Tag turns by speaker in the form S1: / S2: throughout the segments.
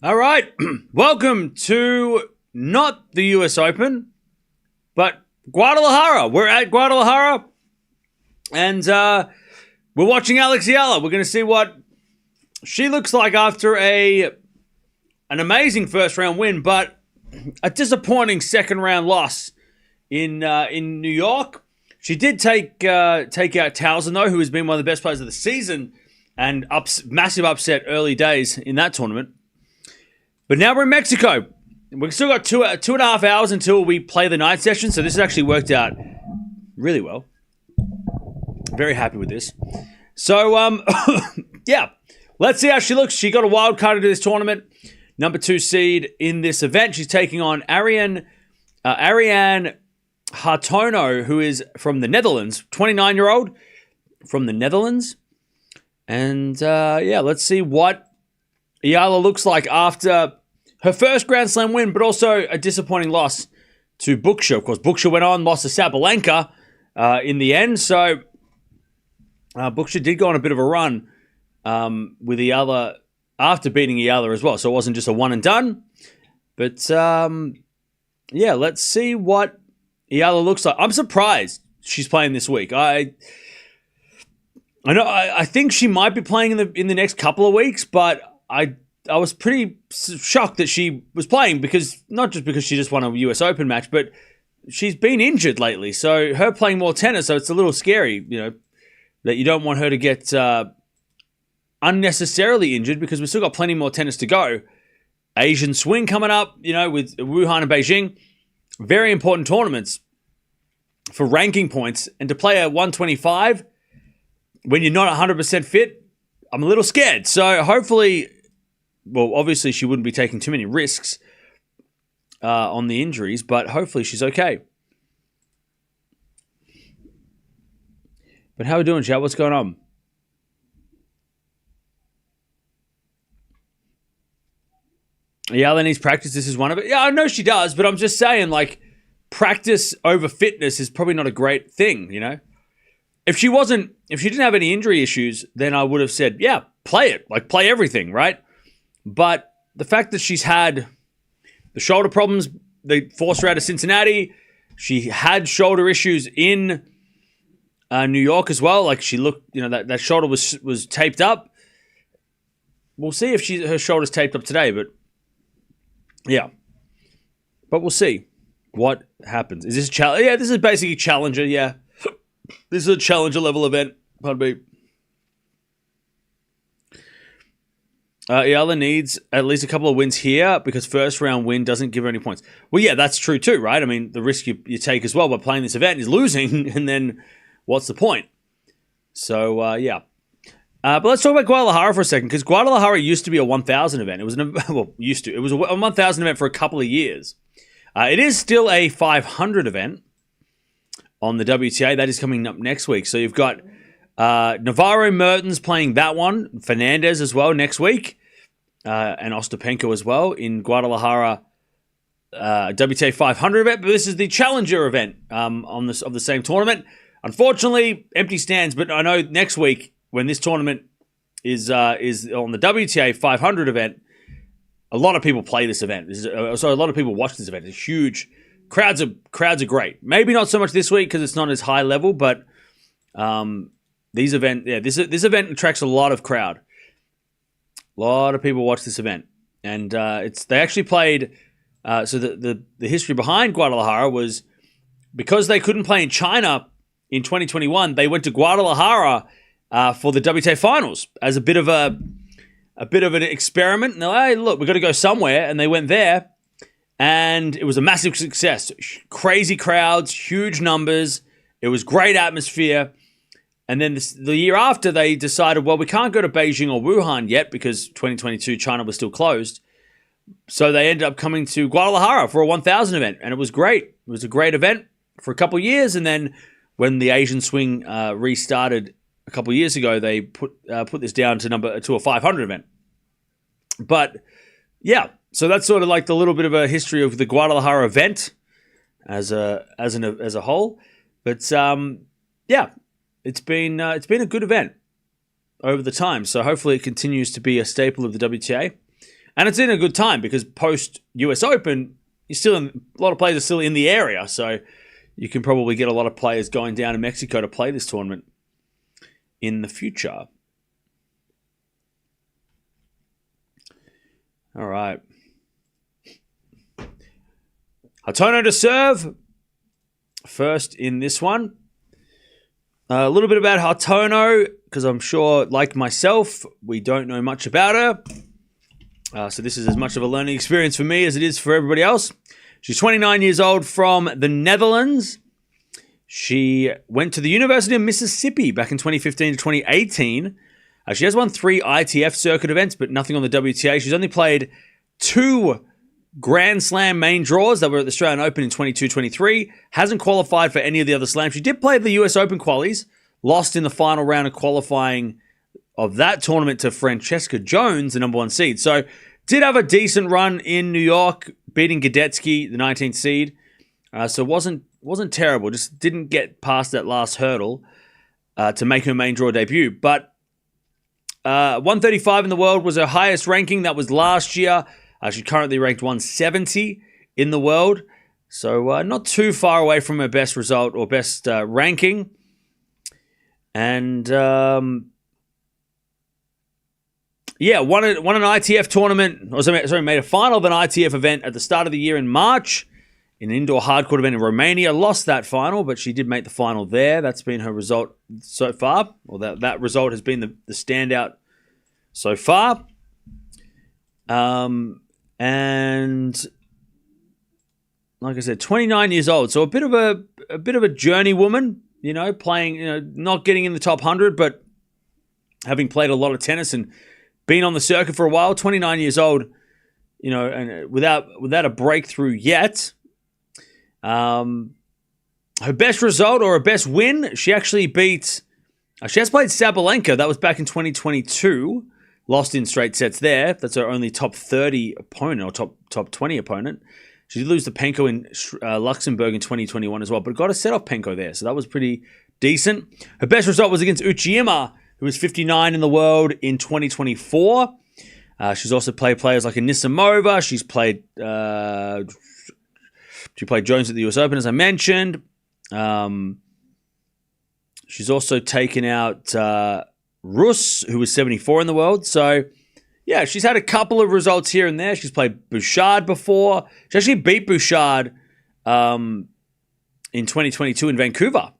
S1: All right. Welcome to not the US Open, but Guadalajara. We're at Guadalajara, and we're watching Alexandra Eala. We're going to see what she looks like after an amazing first round win, but a disappointing second round loss in New York. She did take out Towson, though, who has been one of the best players of the season, and massive upset early days in that tournament. But now we're in Mexico. We've still got two and a half hours until we play the night session, so this has actually worked out really well. Very happy with this. So, yeah, let's see how she looks. She got a wild card into this tournament, number 2 seed in this event. She's taking on Arianne Hartono, who is from the Netherlands, 29-year-old from the Netherlands. And, yeah, let's see what Eala looks like after her first Grand Slam win, but also a disappointing loss to Buksha. Of course, Buksha went on, lost to Sabalenka in the end. So Buksha did go on a bit of a run with Eala after beating Eala as well. So it wasn't just a one and done. But yeah, let's see what Eala looks like. I'm surprised she's playing this week. I think she might be playing in the next couple of weeks, but I was pretty shocked that she was playing, because not just because she just won a US Open match, but she's been injured lately. So her playing more tennis, so it's a little scary, that you don't want her to get unnecessarily injured, because we've still got plenty more tennis to go. Asian swing coming up, with Wuhan and Beijing. Very important tournaments for ranking points. And to play a 125 when you're not 100% fit, I'm a little scared. So hopefully, well, obviously she wouldn't be taking too many risks on the injuries, but hopefully she's okay. But how are we doing, chat? What's going on? Eala needs practice. This is one of it. Yeah, I know she does, but I'm just saying, practice over fitness is probably not a great thing, If she didn't have any injury issues, then I would have said, yeah, play it. Play everything, right? But the fact that she's had the shoulder problems, they forced her out of Cincinnati. She had shoulder issues in New York as well. She looked, that shoulder was taped up. We'll see if her shoulder's taped up today, but yeah. But we'll see what happens. Is this a challenge? Yeah, this is basically a challenger, yeah. This is a challenger level event. Pardon me. Eala needs at least a couple of wins here, because first round win doesn't give her any points. Well, yeah, that's true too, right? I mean, the risk you take as well by playing this event is losing, and then what's the point? So, yeah. But let's talk about Guadalajara for a second, because Guadalajara used to be a 1,000 event. It was It was a 1,000 event for a couple of years. It is still a 500 event on the WTA. That is coming up next week. So you've got Navarro Mertens playing that one, Fernandez as well next week, and Ostapenko as well in Guadalajara WTA 500 event. But this is the Challenger event of the same tournament. Unfortunately, empty stands. But I know next week, when this tournament is on the WTA 500 event, a lot of people play this event. So a lot of people watch this event. It's huge. Crowds are great. Maybe not so much this week because it's not as high level, but this event attracts a lot of crowd. A lot of people watch this event, and they actually played. So the history behind Guadalajara was because they couldn't play in China in 2021. They went to Guadalajara for the WTA finals as a bit of an experiment. And they're like, hey, look, we've got to go somewhere, and they went there. And it was a massive success. Crazy crowds, huge numbers. It was great atmosphere. And then the year after, they decided, well, we can't go to Beijing or Wuhan yet because 2022 China was still closed. So they ended up coming to Guadalajara for a 1,000 event. And it was great. It was a great event for a couple of years. And then when the Asian swing restarted a couple of years ago, they put this down to a 500 event. But yeah. So that's sort of the little bit of a history of the Guadalajara event as a whole. But yeah, it's been a good event over the time. So hopefully it continues to be a staple of the WTA. And it's in a good time because post US Open, a lot of players are still in the area. So you can probably get a lot of players going down to Mexico to play this tournament in the future. All right. Hartono to serve. First in this one. A little bit about Hartono, because I'm sure, like myself, we don't know much about her. So this is as much of a learning experience for me as it is for everybody else. She's 29 years old from the Netherlands. She went to the University of Mississippi back in 2015 to 2018. She has won 3 ITF circuit events, but nothing on the WTA. She's only played 2 Grand Slam main draws that were at the Australian Open in 22-23. Hasn't qualified for any of the other slams. She did play the US Open qualies, lost in the final round of qualifying of that tournament to Francesca Jones, the number 1 seed. So did have a decent run in New York, beating Gadetsky, the 19th seed. So wasn't terrible. Just didn't get past that last hurdle to make her main draw debut. But 135 in the world was her highest ranking. That was last year. She's currently ranked 170 in the world. So not too far away from her best result or best ranking. And won an ITF tournament. Made a final of an ITF event at the start of the year in March in an indoor hardcourt event in Romania. Lost that final, but she did make the final there. That's been her result so far. Or that result has been the standout so far. And like I said, 29 years old. So a bit of a journey woman, playing, not getting in the top 100, but having played a lot of tennis and been on the circuit for a while. 29 years old, and without a breakthrough yet. Her best result or her best win, she actually beat. She has played Sabalenka. That was back in 2022. Lost in straight sets there. That's her only top 30 opponent or top 20 opponent. She did lose to Penko in Luxembourg in 2021 as well, but got a set off Penko there, so that was pretty decent. Her best result was against Uchiyama, who was 59 in the world in 2024. She's also played players like Anisimova. She played Jones at the US Open, as I mentioned. She's also taken out Rus, who was 74 in the world. So, yeah, she's had a couple of results here and there. She's played Bouchard before. She actually beat Bouchard in 2022 in Vancouver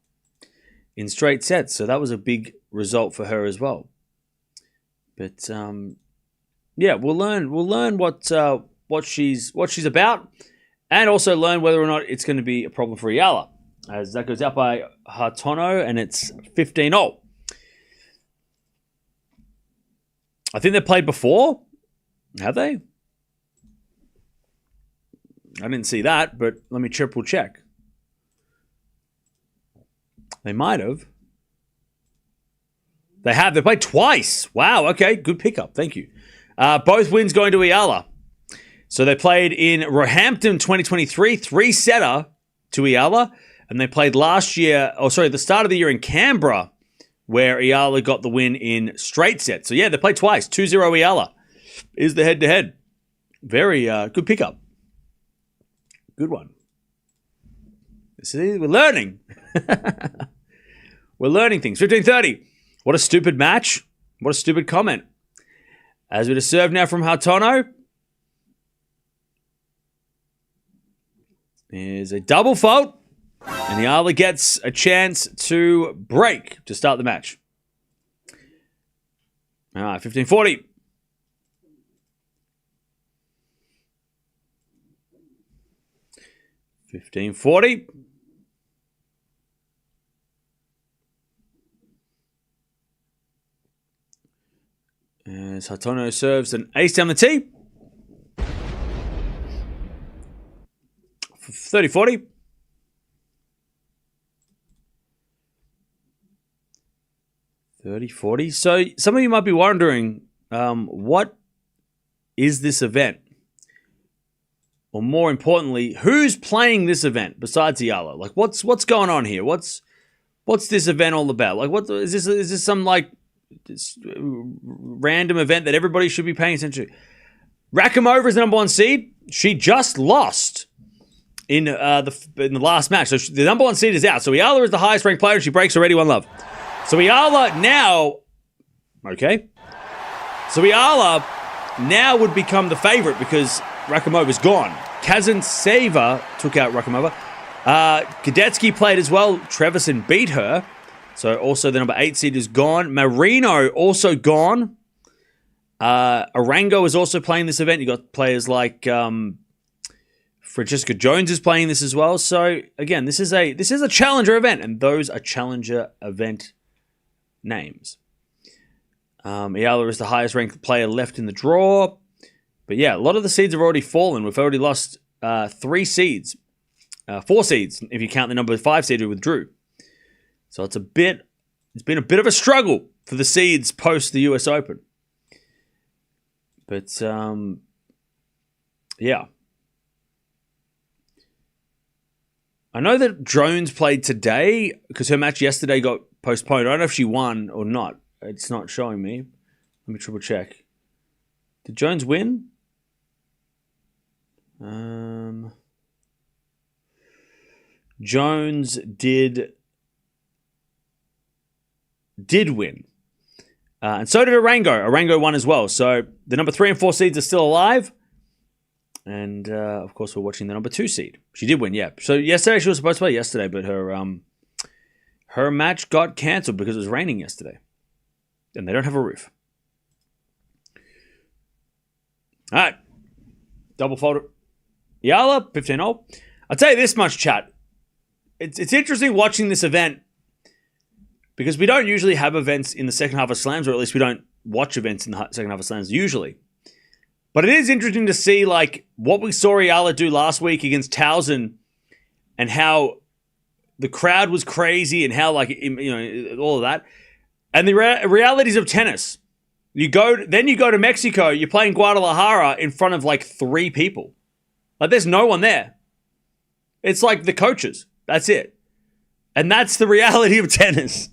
S1: in straight sets. So that was a big result for her as well. But we'll learn what she's about, and also learn whether or not it's going to be a problem for Eala, as that goes out by Hartono, and it's 15-0. I think they played before. Have they? I didn't see that, but let me triple check. They might have. They have. They played twice. Wow, okay. Good pickup. Thank you. Both wins going to Eala. So they played in Roehampton 2023, 3-setter to Eala. And they played the start of the year in Canberra, where Eala got the win in straight sets. So, yeah, they played twice. 2-0 Eala is the head-to-head. Very good pickup. Good one. See, we're learning. We're learning things. 15:30. What a stupid match. What a stupid comment. As we to serve now from Hartono. Is a double fault. And Eala gets a chance to break to start the match. All right, 15:40. As Hartono serves an ace down the tee. 30-40. 30-40. So some of you might be wondering, what is this event? Or more importantly, who's playing this event besides Eala? Like, what's going on here? What's this event all about? Like, what is this? Is this some random event that everybody should be paying attention to? Rakhimova is the number 1 seed. She just lost in the last match. So the number 1 seed is out. So Eala is the highest ranked player and she breaks already 1 love. So Eala now... Okay. So Eala now would become the favorite because Rakhimova's gone. Kazantseva took out Rakhimova. Gadetsky played as well. Trevisan beat her. So also the number 8 seed is gone. Marino also gone. Arango is also playing this event. You got players like Francesca Jones is playing this as well. So again, this is a challenger event, and those are challenger event names. Eala is the highest ranked player left in the draw. But yeah, a lot of the seeds have already fallen. We've already lost 3 seeds. 4 seeds, if you count the number 5 seed who withdrew. So it's been a bit of a struggle for the seeds post the US Open. But, yeah. I know that Jones played today because her match yesterday got postponed. I don't know if she won or not. It's not showing me. Let me triple check. Did Jones win? Jones did win. And so did Arango. Arango won as well. So the number 3 and 4 seeds are still alive. And, of course, we're watching the number 2 seed. She did win, yeah. So yesterday, she was supposed to play yesterday, but her match got cancelled because it was raining yesterday. And they don't have a roof. All right. Double folder. Eala, 15-0. I'll tell you this much, chat. It's interesting watching this event because we don't usually have events in the second half of slams, or at least we don't watch events in the second half of slams usually. But it is interesting to see like what we saw Eala do last week against Towson and how the crowd was crazy and how like, all of that. And the realities of tennis. You go to Mexico, you're playing Guadalajara in front of like 3 people. Like there's no one there. It's like the coaches. That's it. And that's the reality of tennis.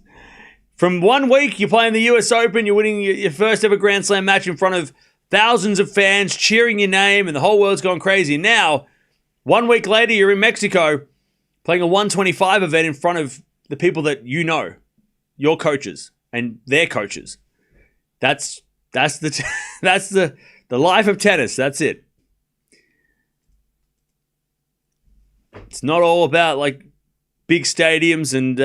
S1: From 1 week, you're playing the US Open, you're winning your first ever Grand Slam match in front of thousands of fans cheering your name and the whole world's going crazy. And now, 1 week later, you're in Mexico playing a 125 event in front of the people that you know, your coaches and their coaches. That's the life of tennis. That's it. It's not all about like big stadiums and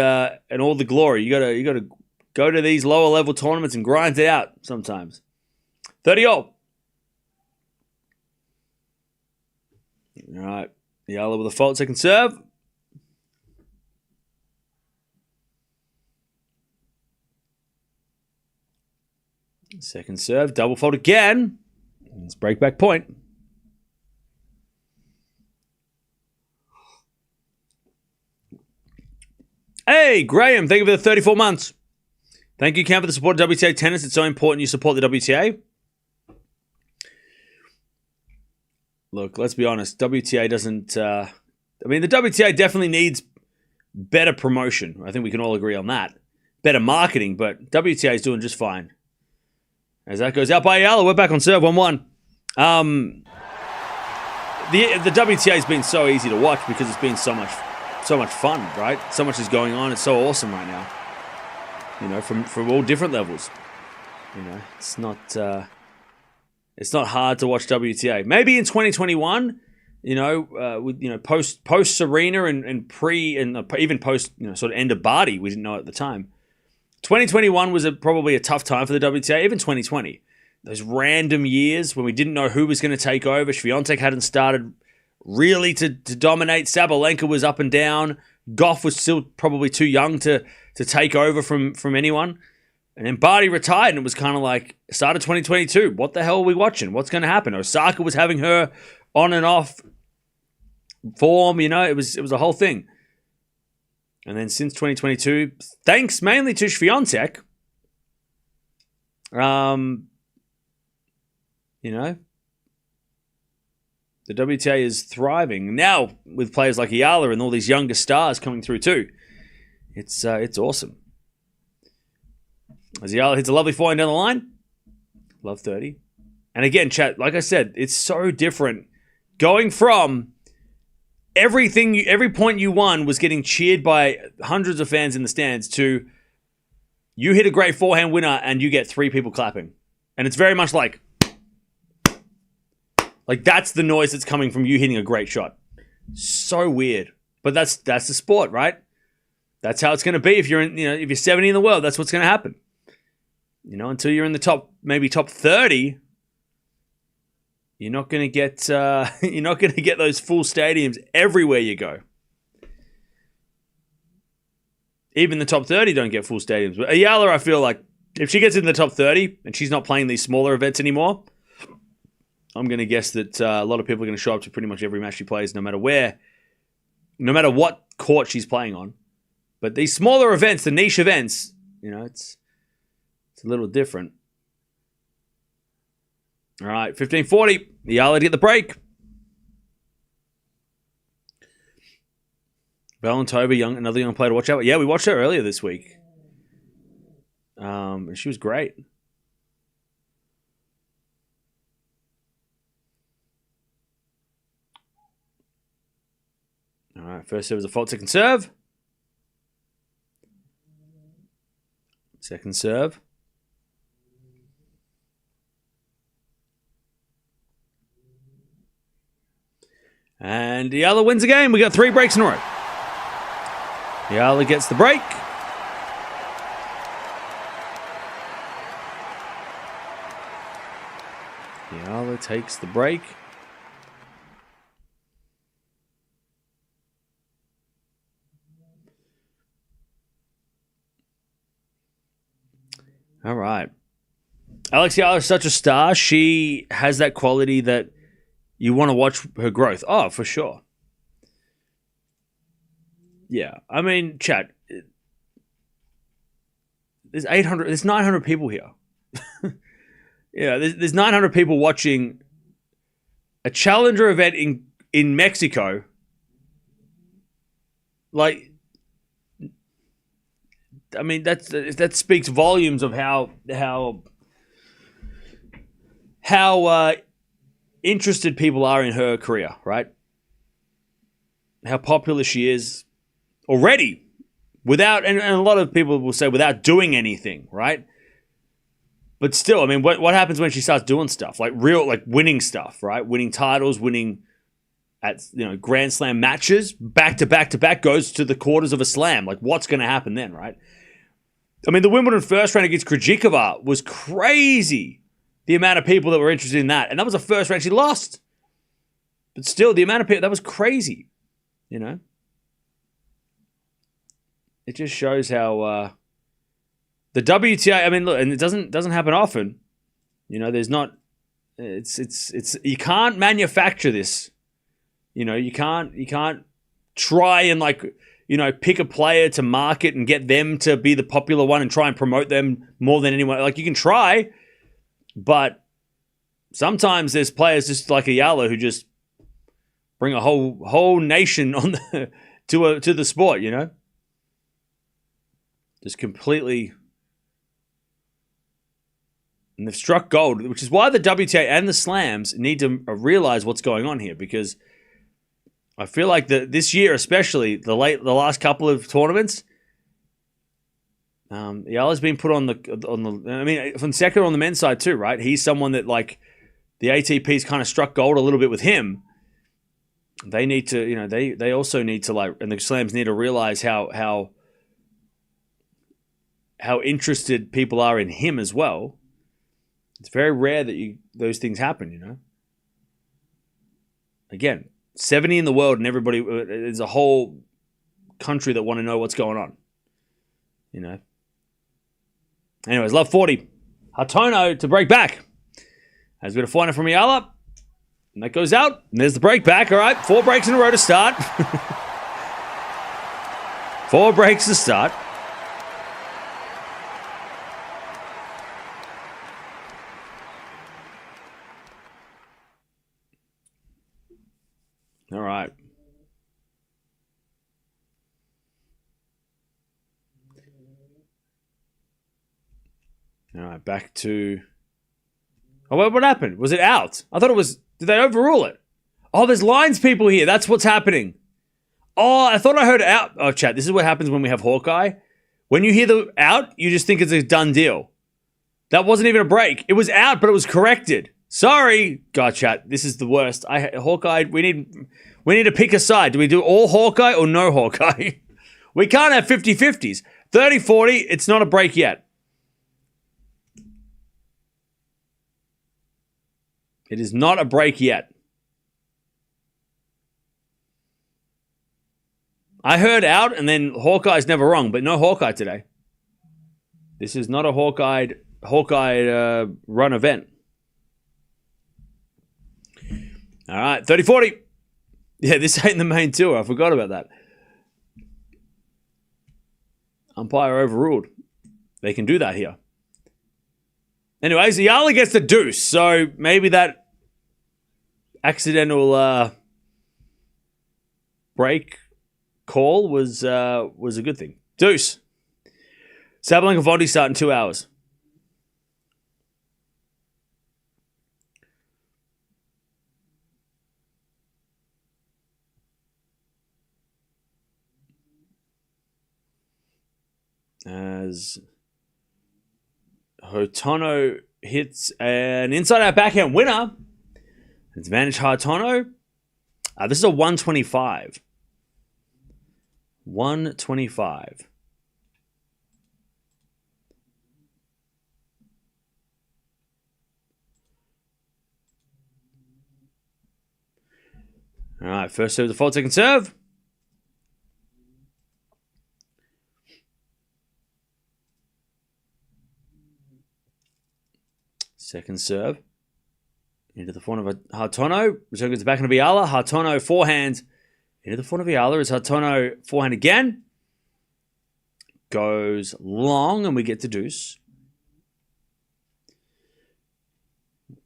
S1: all the glory. You gotta go to these lower level tournaments and grind it out sometimes. 30-0. All right, Eala with a fault second serve. Second serve, double fault again. It's break back point. Hey, Graham, thank you for the 34 months. Thank you, Cam, for the support of WTA Tennis. It's so important you support the WTA. Look, let's be honest. WTA doesn't... the WTA definitely needs better promotion. I think we can all agree on that. Better marketing, but WTA is doing just fine. As that goes out by Eala, we're back on serve 1-1. The WTA has been so easy to watch because it's been so much fun, right? So much is going on. It's so awesome right now. From all different levels. It's not hard to watch WTA. Maybe in 2021, with post Serena and pre and even post sort of end of Barty, we didn't know at the time. 2021 was probably a tough time for the WTA. Even 2020, those random years when we didn't know who was going to take over. Swiatek hadn't started really to dominate. Sabalenka was up and down. Gauff was still probably too young to take over from anyone. And then Barty retired, and it was kind of like, started 2022. What the hell are we watching? What's going to happen? Osaka was having her on and off form. It was a whole thing. And then since 2022, thanks mainly to Swiatek, the WTA is thriving. Now, with players like Eala and all these younger stars coming through too, it's awesome. As Eala hits a lovely forehand down the line, love 30. And again, chat, like I said, it's so different. Going from every point you won was getting cheered by hundreds of fans in the stands to you hit a great forehand winner and you get 3 people clapping. And it's very much like that's the noise that's coming from you hitting a great shot. So weird. But that's the sport, right? That's how it's going to be if you're 70 in the world, that's what's going to happen. Until you're in the maybe top 30, you're not going to get those full stadiums everywhere you go. Even the top 30 don't get full stadiums. But Eala, I feel like if she gets in the top 30 and she's not playing these smaller events anymore, I'm going to guess that a lot of people are going to show up to pretty much every match she plays, no matter where, no matter what court she's playing on. But these smaller events, the niche events, it's a little different. All right, 15:40. Eala to get the break. Valentova, another young player to watch out. Yeah, we watched her earlier this week. And she was great. All right, first serve is a fault, second serve. Second serve. And Eala wins the game. We got 3 breaks in a row. Eala gets the break. Eala takes the break. All right. Eala is such a star. She has that quality that you want to watch her growth. Oh, for sure. Yeah. I mean, chat, there's 900 people here. Yeah, there's 900 people watching a challenger event in Mexico. Like, I mean, that speaks volumes of how interested people are in her career, right? How popular she is already, without, and a lot of people will say without doing anything, right? But still, I mean, what happens when she starts doing stuff like winning stuff, right? Winning titles, winning at Grand Slam matches, back to back, goes to the quarters of a slam. Like, what's going to happen then, right? I mean, the Wimbledon first round against Krejcikova was crazy. The amount of people that were interested in that. And that was the first round she lost. But still, the amount of people, that was crazy. It just shows how the WTA, I mean, look, and it doesn't happen often. There's not, it's you can't manufacture this. You can't try and pick a player to market and get them to be the popular one and try and promote them more than anyone. Like, you can try, but sometimes there's players just like Eala who just bring a whole nation on to the sport, Just completely. And they've struck gold, which is why the WTA and the slams need to realize what's going on here, because I feel like this year, especially the last couple of tournaments, Eala's been put on the. I mean, Fonseca on the men's side too, right? He's someone that the ATP's kind of struck gold a little bit with him. They need to, they also need to and the slams need to realize how interested people are in him as well. It's very rare that those things happen, Again, 70 in the world and everybody, there's a whole country that want to know what's going on, Anyways, love 40. Hartono to break back. Has got a final from Eala. And that goes out. And there's the break back. All right, 4 breaks in a row to start. 4 breaks to start. All right. All right, back to Oh, what happened? Was it out? I thought it was... Did they overrule it? Oh, there's lines people here. That's what's happening. Oh, I thought I heard out. Oh, chat, this is what happens when we have Hawkeye. When you hear the out, you just think it's a done deal. That wasn't even a break. It was out, but it was corrected. Sorry. God, chat, this is the worst. Hawkeye, we need to pick a side. Do we do all Hawkeye or no Hawkeye? We can't have 50-50s. 30-40, it's not a break yet. It is not a break yet. I heard out, and then Hawkeye's never wrong, but no Hawkeye today. This is not a Hawkeye run event. All right, 30-40. Yeah, this ain't the main tour. I forgot about that. Umpire overruled. They can do that here. Anyways, Eala gets the deuce, so maybe that accidental break call was a good thing. Deuce. Sabalenka Vondi start in 2 hours. As Hartono hits an inside-out backhand winner. Advantage Hartono. This is a 125. 125. All right, first serve default, second serve. Second serve. Into the front of Hartono. Return goes back into Eala. Hartono forehand. Into the front of Eala is Hartono forehand again. Goes long and we get to deuce.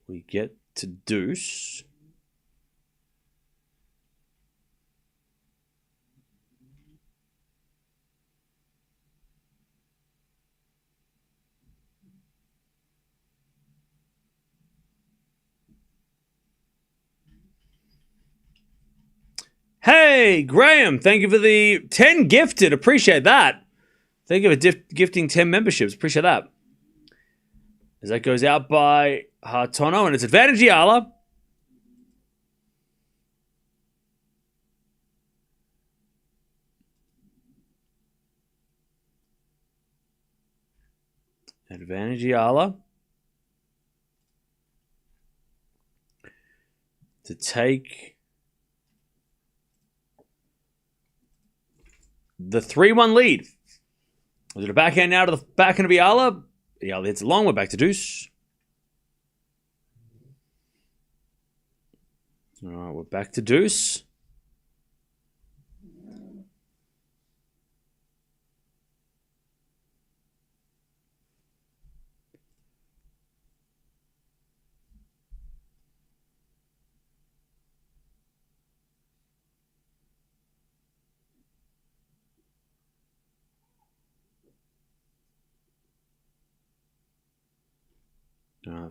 S1: We get to deuce. Hey, Graham, thank you for the 10 gifted. Appreciate that. Thank you for gifting 10 memberships. Appreciate that. As that goes out by Hartono, and it's advantage Eala. Advantage Eala. To take the 3-1 lead. Was it a backhand now to the backhand of Eala? Eala hits it long. We're back to deuce. All right, we're back to deuce.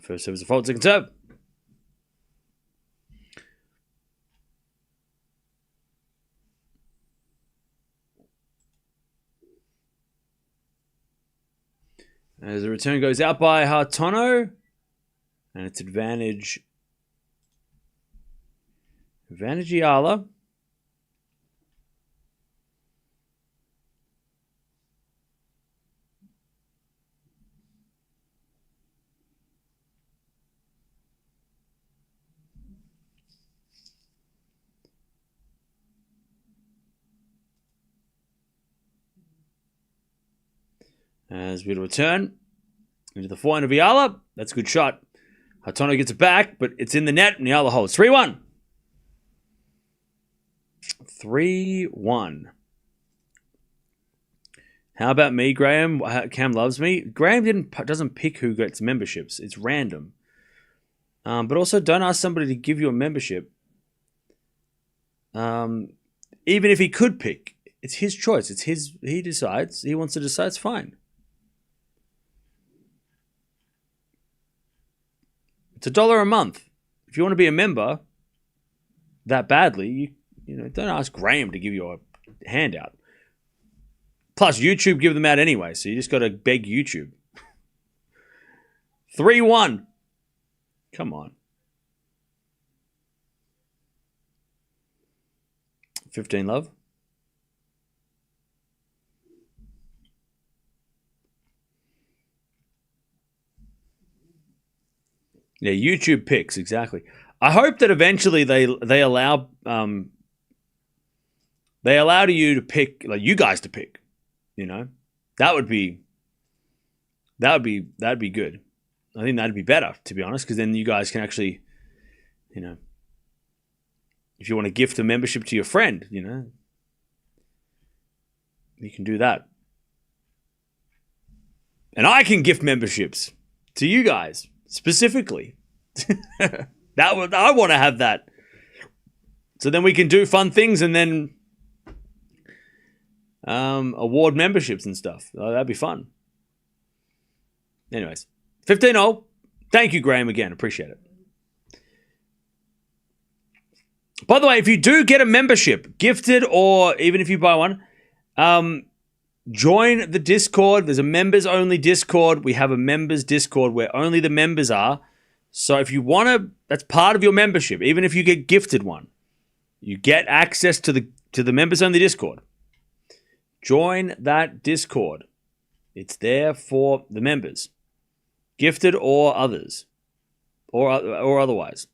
S1: First serve is a fault, second serve. As the return goes out by Hartono, and it's advantage Eala. As we return into the forehand of Eala. That's a good shot. Hartono gets it back, but it's in the net, and Eala holds. 3-1. 3-1. How about me, Graham? Cam loves me. Graham doesn't pick who gets memberships. It's random. But also, don't ask somebody to give you a membership. Even if he could pick, it's his choice. It's his. He decides. He wants to decide. It's fine. It's $1 a month. If you want to be a member that badly, don't ask Graham to give you a handout. Plus, YouTube give them out anyway, so you just got to beg YouTube. 3-1. Come on. 15 love. Yeah, YouTube picks, exactly. I hope that eventually they allow you to pick, like you guys to pick. That'd be good. I think that'd be better, to be honest, because then you guys can actually, if you want to gift a membership to your friend, you can do that. And I can gift memberships to you guys specifically. I want to have that. So then we can do fun things and then award memberships and stuff. That'd be fun. Anyways, 15-0. Thank you, Graham, again. Appreciate it. By the way, if you do get a membership, gifted or even if you buy one, join the Discord. There's a members-only Discord. We have a members Discord where only the members are. So if you want to, that's part of your membership. Even if you get gifted one, you get access to the members-only Discord. Join that Discord. It's there for the members, gifted or others, or otherwise.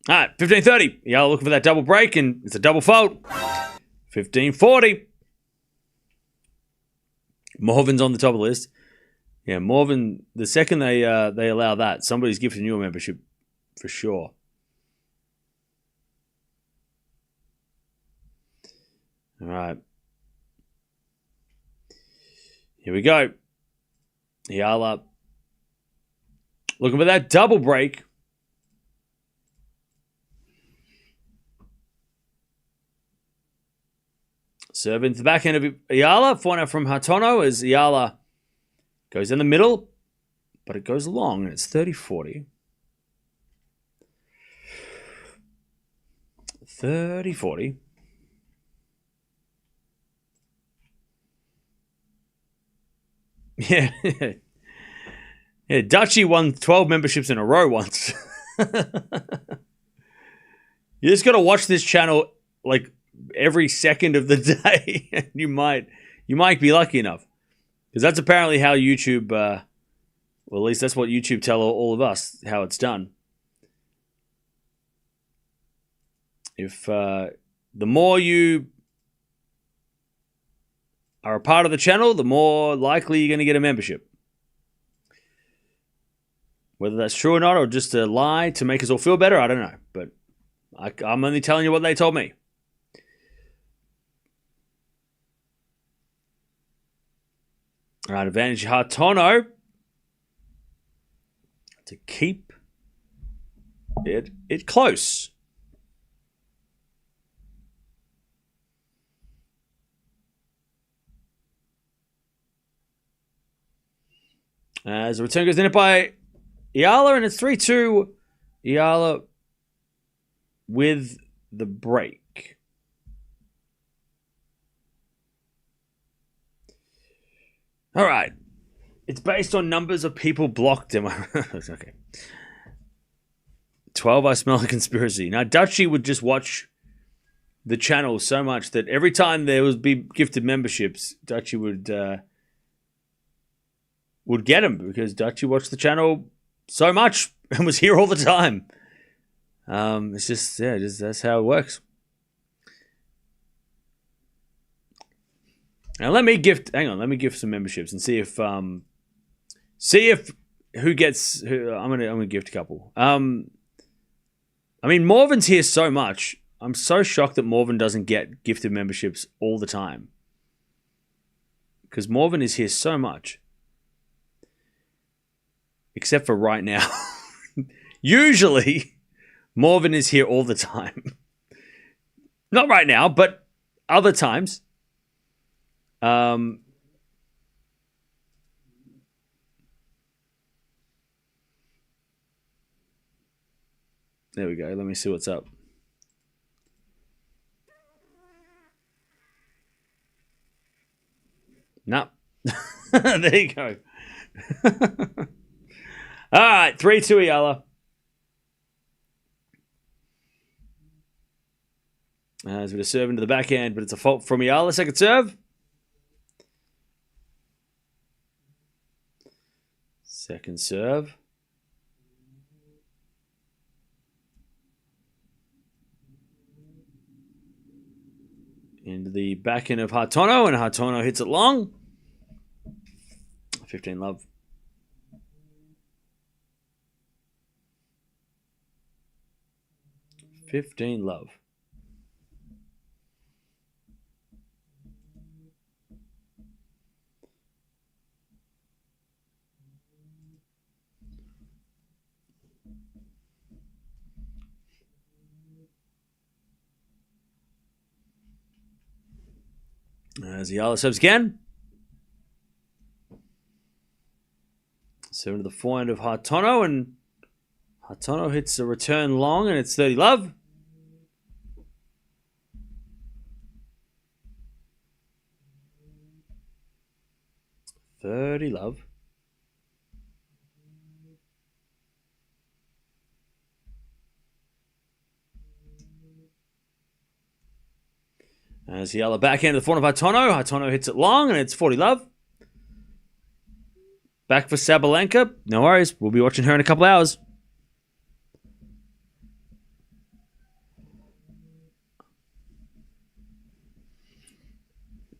S1: All right, 15-30. Y'all looking for that double break, and it's a double fault. 15-40. Morven's on the top of the list. Yeah, Morven, the second they allow that, somebody's gifting you a membership for sure. All right. Here we go. Eala looking for that double break. Serve into the backhand of Eala. Forehand from Hartono as Eala goes in the middle, but it goes long, and it's 30-40. 30-40. Yeah. Yeah, Dutchy won 12 memberships in a row once. You just got to watch this channel like every second of the day, and you might be lucky enough, because that's apparently how YouTube, well, at least that's what YouTube tell all of us how it's done. If the more you are a part of the channel, the more likely you're going to get a membership. Whether that's true or not, or just a lie to make us all feel better, I don't know. But I'm only telling you what they told me. All right, advantage Hartono to keep it close. As the return goes in it by Eala, and it's 3-2. Eala with the break. All right. It's based on numbers of people blocked. Okay. 12, I smell a conspiracy. Now, Dutchy would just watch the channel so much that every time there would be gifted memberships, Dutchy would get him, because Dutchy watched the channel so much and was here all the time. It's just, that's how it works. Now let me gift some memberships and see if who gets who. I'm gonna gift a couple. I mean, Morven's here so much. I'm so shocked that Morven doesn't get gifted memberships all the time, because Morven is here so much. Except for right now. Usually, Morven is here all the time. Not right now, but other times. There we go. Let me see what's up. No. There you go. All right, 3-2 Eala. There's a bit of serve into the backhand, but it's a fault from Eala. Second serve. Second serve. Into the backhand of Hartono, and Hartono hits it long. 15 love. As Eala serves again. Serve to the forehand of Hartono, and Hartono hits a return long, and it's 30 love. As Eala backhand to the forehand of Hartono. Hartono hits it long, and it's 40 love. Back for Sabalenka. No worries. We'll be watching her in a couple hours.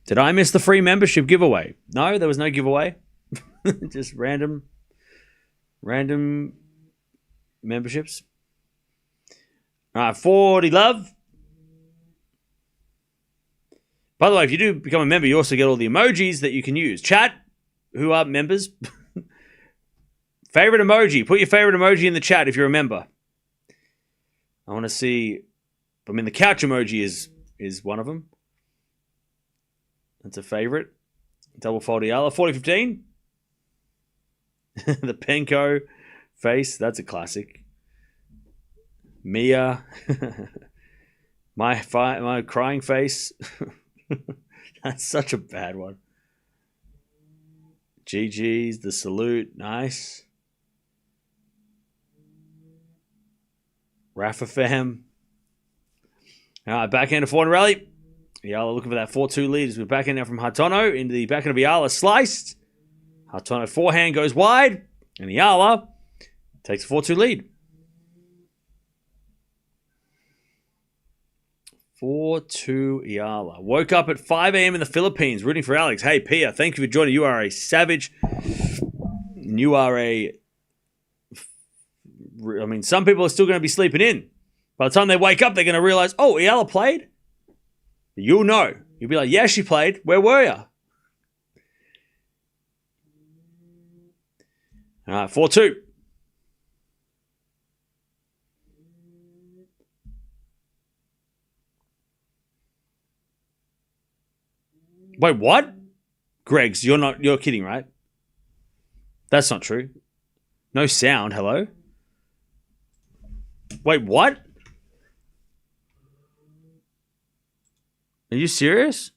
S1: Did I miss the free membership giveaway? No, there was no giveaway. Just random memberships. All right, 40 love. By the way, if you do become a member, you also get all the emojis that you can use. Chat, who are members, favorite emoji. Put your favorite emoji in the chat if you're a member. I want to see. I mean, the couch emoji is one of them. That's a favorite. Double fold Eala. 40-15. The Penko face. That's a classic. Mia. My crying face. That's such a bad one. GG's, the salute, nice. Rafa fam. All right, backhand to forehand rally. Eala looking for that 4-2 lead as we're backhand now from Hartono into the backhand of Eala, sliced. Hartono forehand goes wide, and Eala takes a 4-2 lead. 4-2 Eala. Woke up at 5 a.m. in the Philippines rooting for Alex. Hey, Pia, thank you for joining. You are a savage. You are a... I mean, some people are still going to be sleeping in. By the time they wake up, they're going to realize, oh, Eala played? You'll know. You'll be like, yeah, she played. Where were you? All right, 4-2. Wait, what? Greg's, you're kidding, right? That's not true. No sound, hello? Wait, what? Are you serious?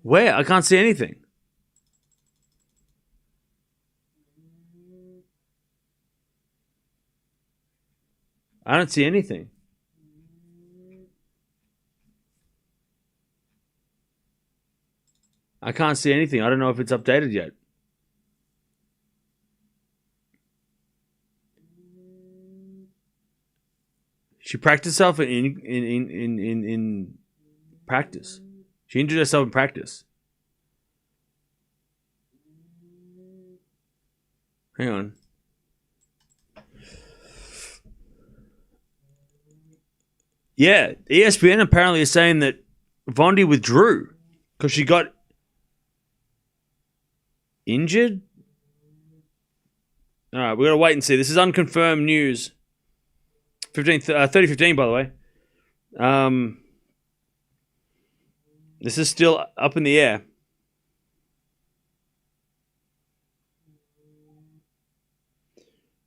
S1: Where? I can't see anything. I don't see anything. I can't see anything. I don't know if it's updated yet. She practiced herself in practice. She injured herself in practice. Hang on. Yeah, ESPN apparently is saying that Vondi withdrew because she got injured. All right, we're going to wait and see. This is unconfirmed news. 30-15, by the way. This is still up in the air.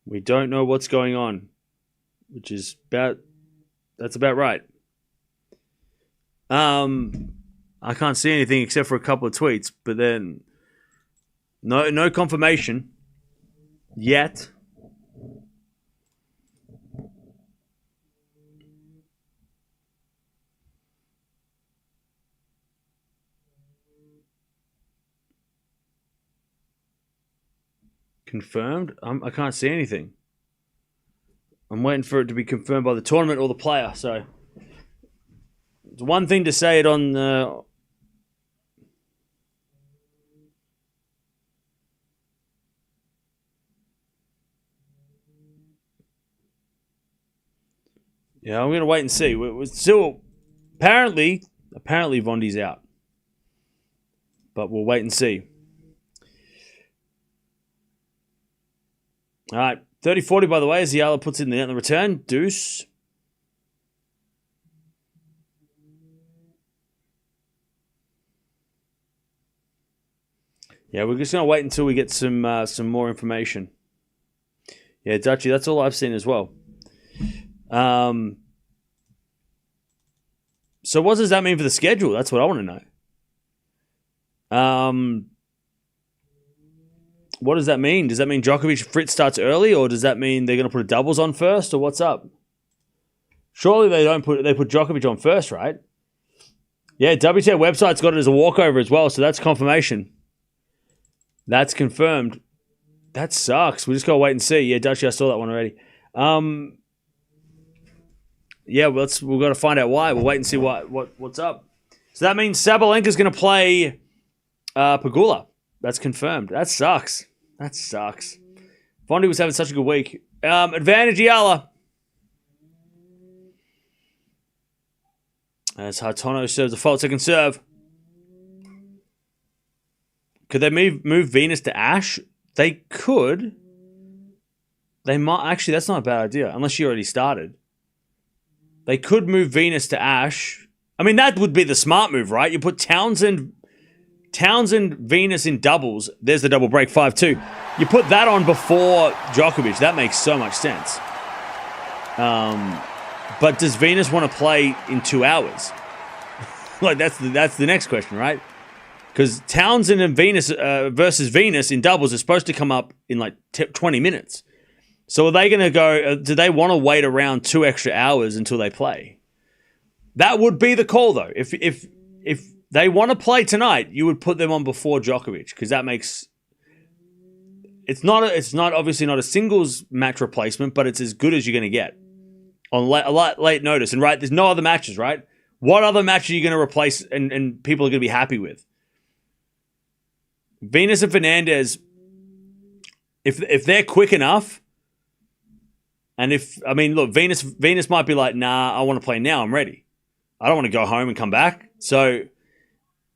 S1: We don't know what's going on, that's about right. I can't see anything except for a couple of tweets, but then no confirmation yet. Confirmed? I can't see anything. I'm waiting for it to be confirmed by the tournament or the player. So it's one thing to say it on the... Yeah, I'm going to wait and see. We're still... Apparently Vondi's out. But we'll wait and see. All right, 30-40, by the way, as Eala puts in the net on the return. Deuce. Yeah, we're just going to wait until we get some more information. Yeah, Dutchy, that's all I've seen as well. So what does that mean for the schedule? That's what I want to know. What does that mean? Does that mean Djokovic Fritz starts early, or does that mean they're going to put a doubles on first, or what's up? Surely they put Djokovic on first, right? Yeah, WTA website's got it as a walkover as well, so that's confirmation. That's confirmed. That sucks. We just got to wait and see. Yeah, Dutchy, I saw that one already. Yeah, we've got to find out why. We'll wait and see what's up. So that means Sabalenka's going to play Pegula. That's confirmed. That sucks. Vondi was having such a good week. Advantage Eala. As Hartono serves a fault second serve. Could they move Venus to Ash? They could. They might. Actually, that's not a bad idea, unless she already started. They could move Venus to Ash. I mean, that would be the smart move, right? You put Townsend, Venus in doubles. There's the double break, 5-2. You put that on before Djokovic. That makes so much sense. But does Venus want to play in 2 hours? Like, that's the next question, right? Because Townsend and Venus versus Venus in doubles is supposed to come up in like 20 minutes. So are they going to go, do they want to wait around 2 extra hours until they play? That would be the call, though. If they want to play tonight, you would put them on before Djokovic, because that makes... It's not obviously not a singles match replacement, but it's as good as you're going to get on late notice. And right, there's no other matches, right? What other match are you going to replace and people are going to be happy with? Venus and Fernandez, if they're quick enough, and look, Venus might be like, nah, I want to play now, I'm ready. I don't want to go home and come back. So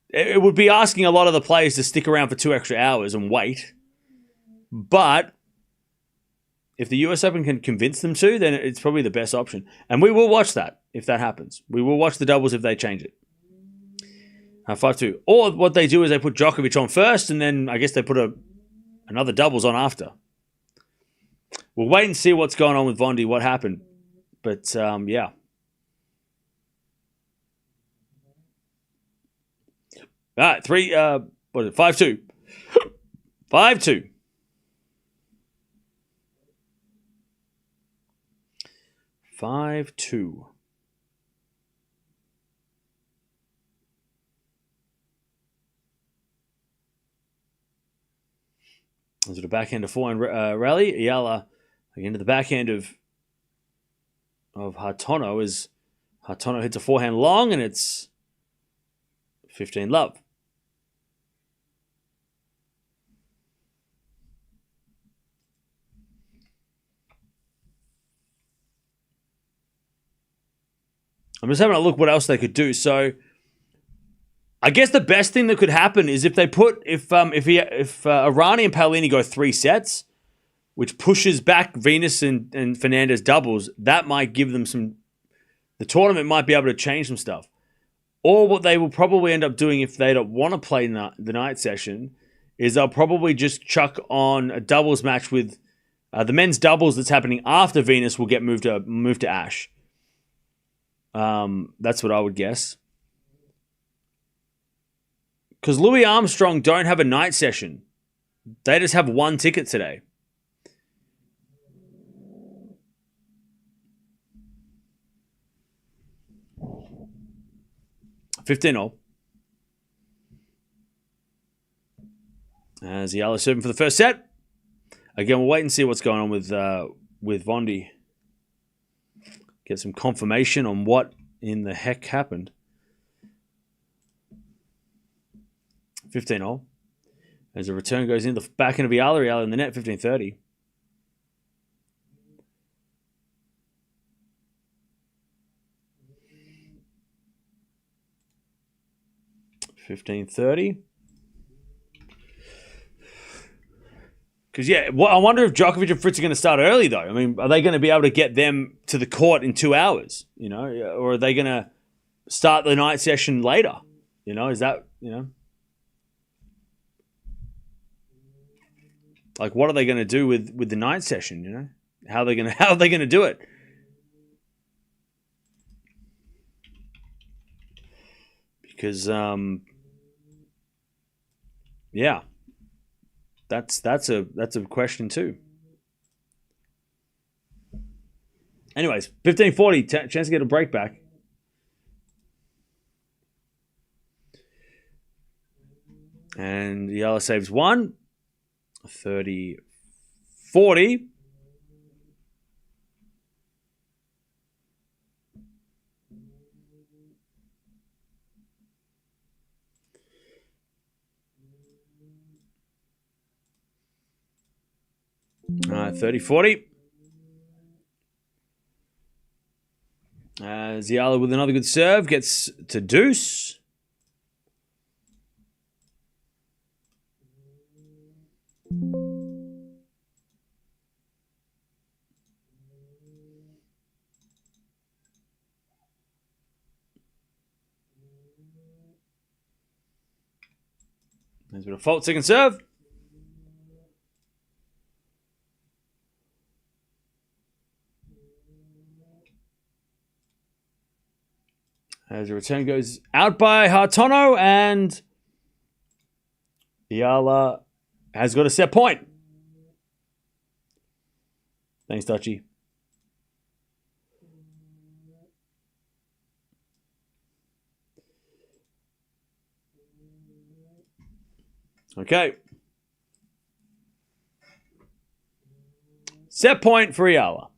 S1: it would be asking a lot of the players to stick around for 2 extra hours and wait. But if the US Open can convince them to, then it's probably the best option. And we will watch that if that happens. We will watch the doubles if they change it. 5-2. Or what they do is they put Djokovic on first, and then I guess they put another doubles on after. We'll wait and see what's going on with Vondi, what happened. But, yeah. All right, 5-2. 5-2. 5-2. Into the backhand of forehand rally. Eala again to the backhand of Hartono as Hartono hits a forehand long, and it's 15 love. I'm just having a look what else they could do. So I guess the best thing that could happen is if Arani and Paolini go 3 sets, which pushes back Venus and Fernandez doubles, that might give them some... The tournament might be able to change some stuff. Or what they will probably end up doing if they don't want to play the night session is they'll probably just chuck on a doubles match with the men's doubles that's happening after Venus will get moved to Ash. That's what I would guess. Because Louis Armstrong don't have a night session. They just have one ticket today. $15-all. As Eala serving for the first set. Again, we'll wait and see what's going on with Vondi. Get some confirmation on what in the heck happened. 15-all. As the return goes in, the back end of Eala in the net, 15-30. $15-30. Because, I wonder if Djokovic and Fritz are going to start early, though. I mean, are they going to be able to get them to the court in 2 hours? Or are they going to start the night session later? Is that, Like, what are they going to do with the night session, How are they going to do it? Because, that's a question too. Anyways, 15-40, chance to get a break back. And Eala saves one. 30-40. All right, 30-40. Eala with another good serve gets to deuce. There's a bit of fault, second serve. As the return goes out by Hartono, and Eala has got a set point. Thanks, Dutchy. Okay. Set point for Eala.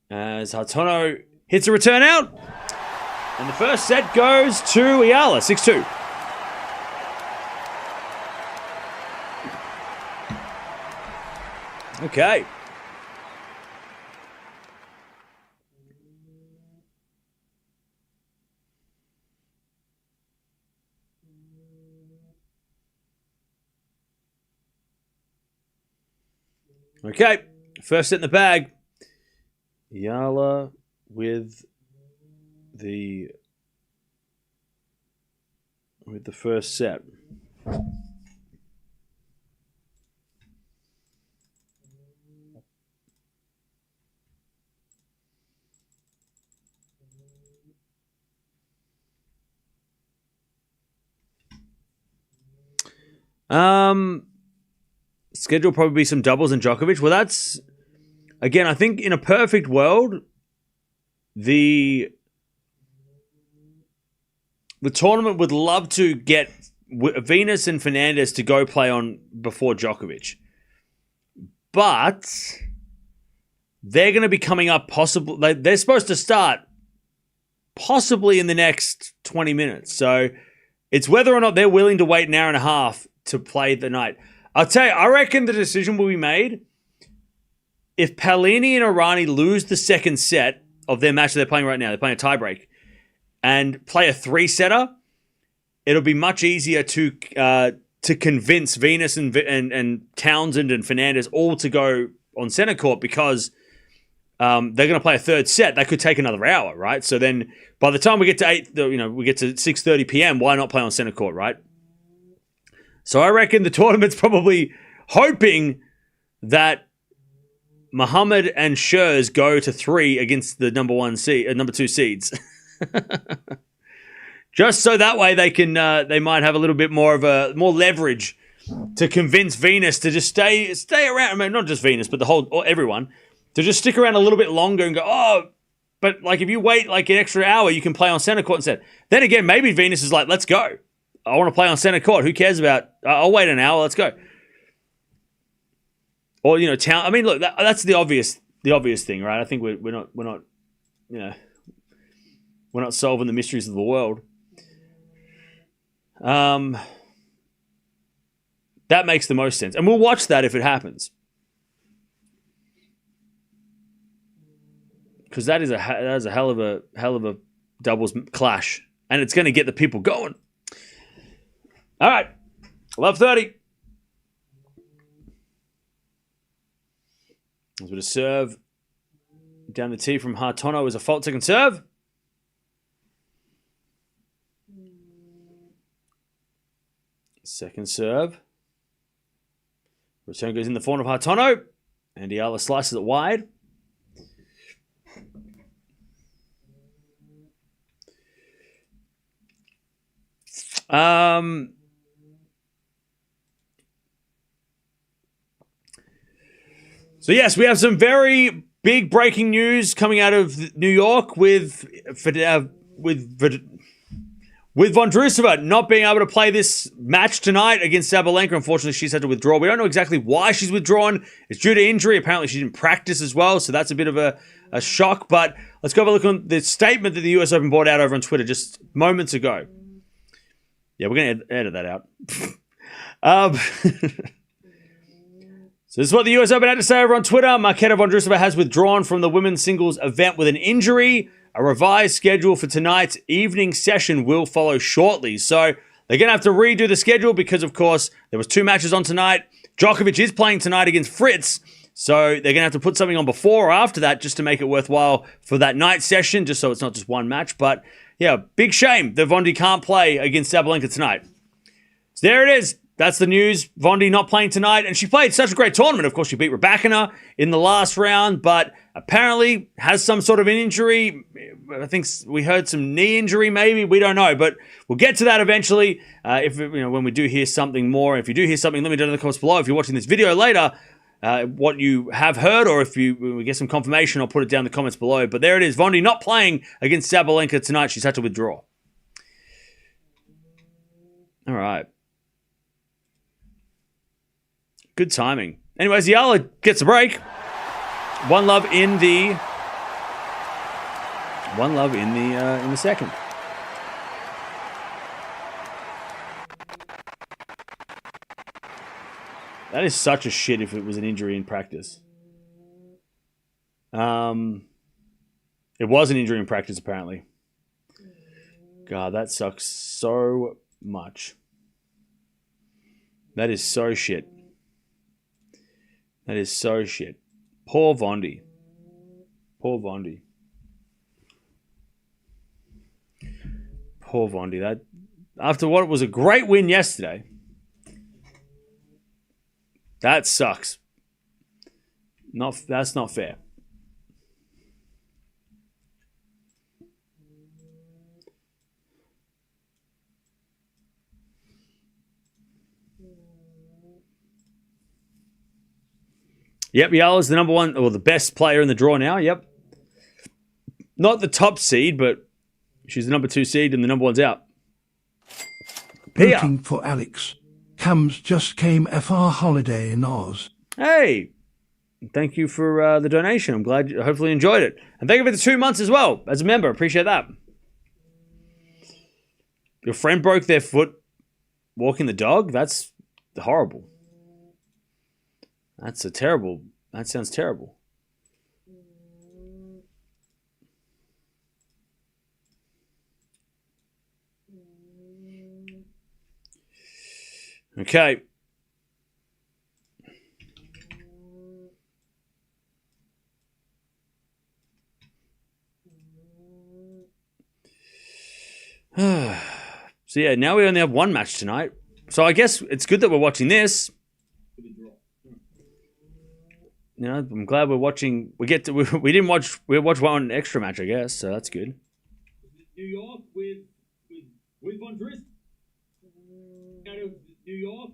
S1: As Hartono hits a return out. And the first set goes to Eala, 6-2. Okay. Okay. First set in the bag. Eala with the first set. Schedule probably be some doubles and Djokovic. Well, that's again, I think in a perfect world, the tournament would love to get Venus and Fernandez to go play on before Djokovic. But they're going to be coming up possibly... They're supposed to start possibly in the next 20 minutes. So it's whether or not they're willing to wait an hour and a half to play the night. I'll tell you, I reckon the decision will be made if Paolini and Irani lose the second set of their match that they're playing right now. They're playing a tiebreak and play a 3-setter. It'll be much easier to convince Venus and Townsend and Fernandez all to go on center court because they're going to play a third set. That could take another hour, right? So then by the time we get to 6:30 p.m., why not play on center court, right? So I reckon the tournament's probably hoping that Muhammad and Scherz go to 3 against the number 2 seeds. Just so that way they might have a little bit more leverage to convince Venus to just stay around. I mean, not just Venus, but everyone to just stick around a little bit longer and go, but like if you wait like an extra hour, you can play on center court instead. Then again, maybe Venus is like, let's go. I want to play on center court. Who cares about? I'll wait an hour. Let's go. Or I mean, look, that's the obvious thing, right? I think we're not solving the mysteries of the world. That makes the most sense, and we'll watch that if it happens, because that is a hell of a doubles clash, and it's going to get the people going. All right, 11:30. There's a bit of serve down the tee from Hartono as a fault second serve. Second serve. Return goes in the form of Hartono. And Eala slices it wide. So yes, we have some very big breaking news coming out of New York with Vondrousova not being able to play this match tonight against Sabalenka. Unfortunately, she's had to withdraw. We don't know exactly why she's withdrawn. It's due to injury. Apparently, she didn't practice as well, so that's a bit of a shock. But let's go have a look on the statement that the US Open brought out over on Twitter just moments ago. Yeah, we're going to edit that out. So this is what the US Open had to say over on Twitter. Marketa Vondrousova has withdrawn from the women's singles event with an injury. A revised schedule for tonight's evening session will follow shortly. So they're going to have to redo the schedule because, of course, there was 2 matches on tonight. Djokovic is playing tonight against Fritz. So they're going to have to put something on before or after that just to make it worthwhile for that night session, just so it's not just one match. But, yeah, big shame that Vondi can't play against Sabalenka tonight. So there it is. That's the news. Vondi not playing tonight. And she played such a great tournament. Of course, she beat Raducanu in the last round, but apparently has some sort of an injury. I think we heard some knee injury maybe. We don't know, but we'll get to that eventually. When we do hear something more. If you do hear something, let me know in the comments below. If you're watching this video later, what you have heard, or if we get some confirmation, I'll put it down in the comments below. But there it is. Vondi not playing against Sabalenka tonight. She's had to withdraw. All right. Good timing. Anyways, Eala gets a break. One love in the second. That is such a shit if it was an injury in practice. It was an injury in practice, apparently. God, that sucks so much. That is so shit. That is so shit. Poor Vondi. Poor Vondi. Poor Vondi. That, after what was a great win yesterday, that sucks. That's not fair. Yep, Eala's the number one, or the best player in the draw now. Yep. Not the top seed, but she's the number 2 seed and the number 1's out.
S2: Voting for Alex. Cams just came FR holiday in Oz.
S1: Hey, thank you for the donation. I'm glad you hopefully enjoyed it. And thank you for the 2 months as well as a member. Appreciate that. Your friend broke their foot walking the dog? That's horrible. That's a terrible. That sounds terrible. Okay. So yeah, now we only have one match tonight. So I guess it's good that we're watching this. You know, I'm glad we're watching. We didn't watch. We watched one extra match, I guess. So that's good.
S3: New York with Von Drist out of New York.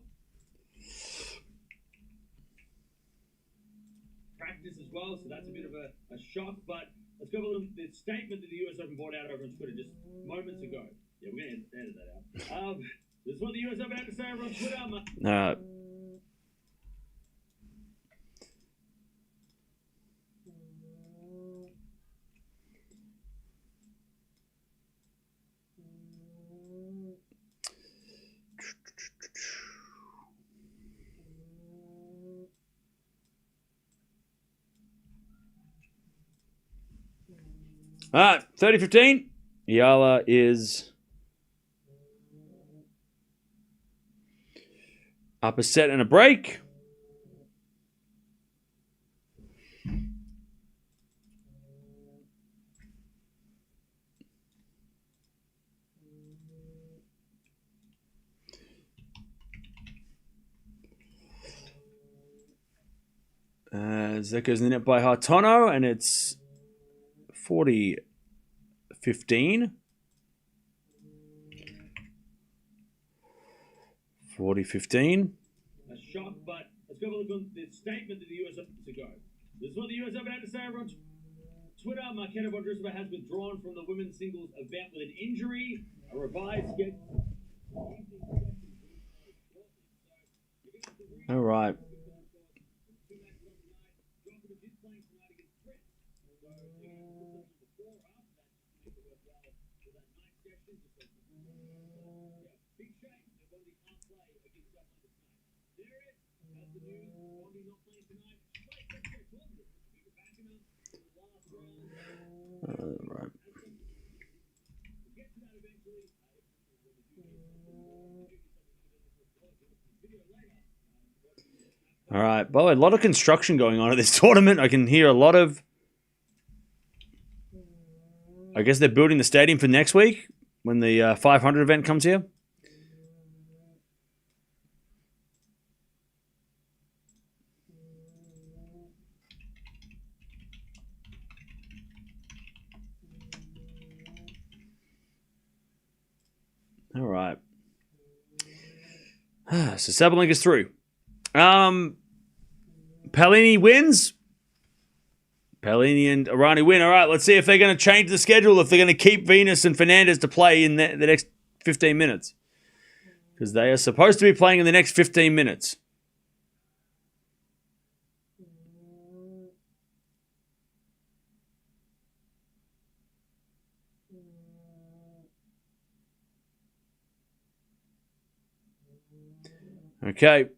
S3: Practice as well, so that's a bit of a shock. But let's go over the statement that the US Open brought out over on Twitter just moments ago. Yeah, we're going to edit that out. This is what the US Open had to say over on Twitter.
S1: All right, 30-15. Eala is up a set and a break. That goes in the net by Hartono, and it's 40-15. 40-15.
S3: A shock, but let's go look on the statement that the US Open to go. This is what the US Open had to say over on Twitter. Marketa Vondrousova has withdrawn from the women's singles event with an injury. A revised schedule.
S1: All right. Right. All right. By the way, a lot of construction going on at this tournament. I can hear a lot of... I guess they're building the stadium for next week when the 500 event comes here. All right. So Sabalenka's through. Palini wins. Palini and Irani win. All right, let's see if they're going to change the schedule, if they're going to keep Venus and Fernandez to play in the next 15 minutes. Because they are supposed to be playing in the next 15 minutes. Okay.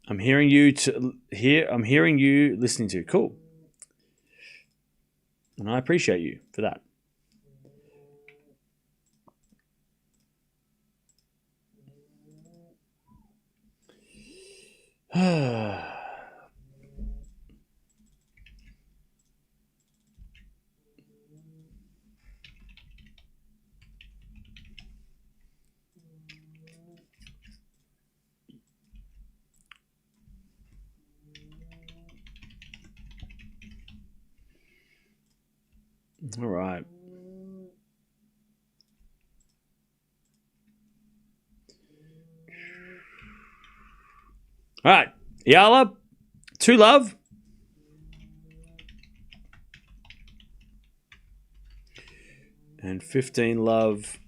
S1: I'm hearing you listening to. Cool. And I appreciate you for that. All right. All right. Eala, 2 love. And 15 love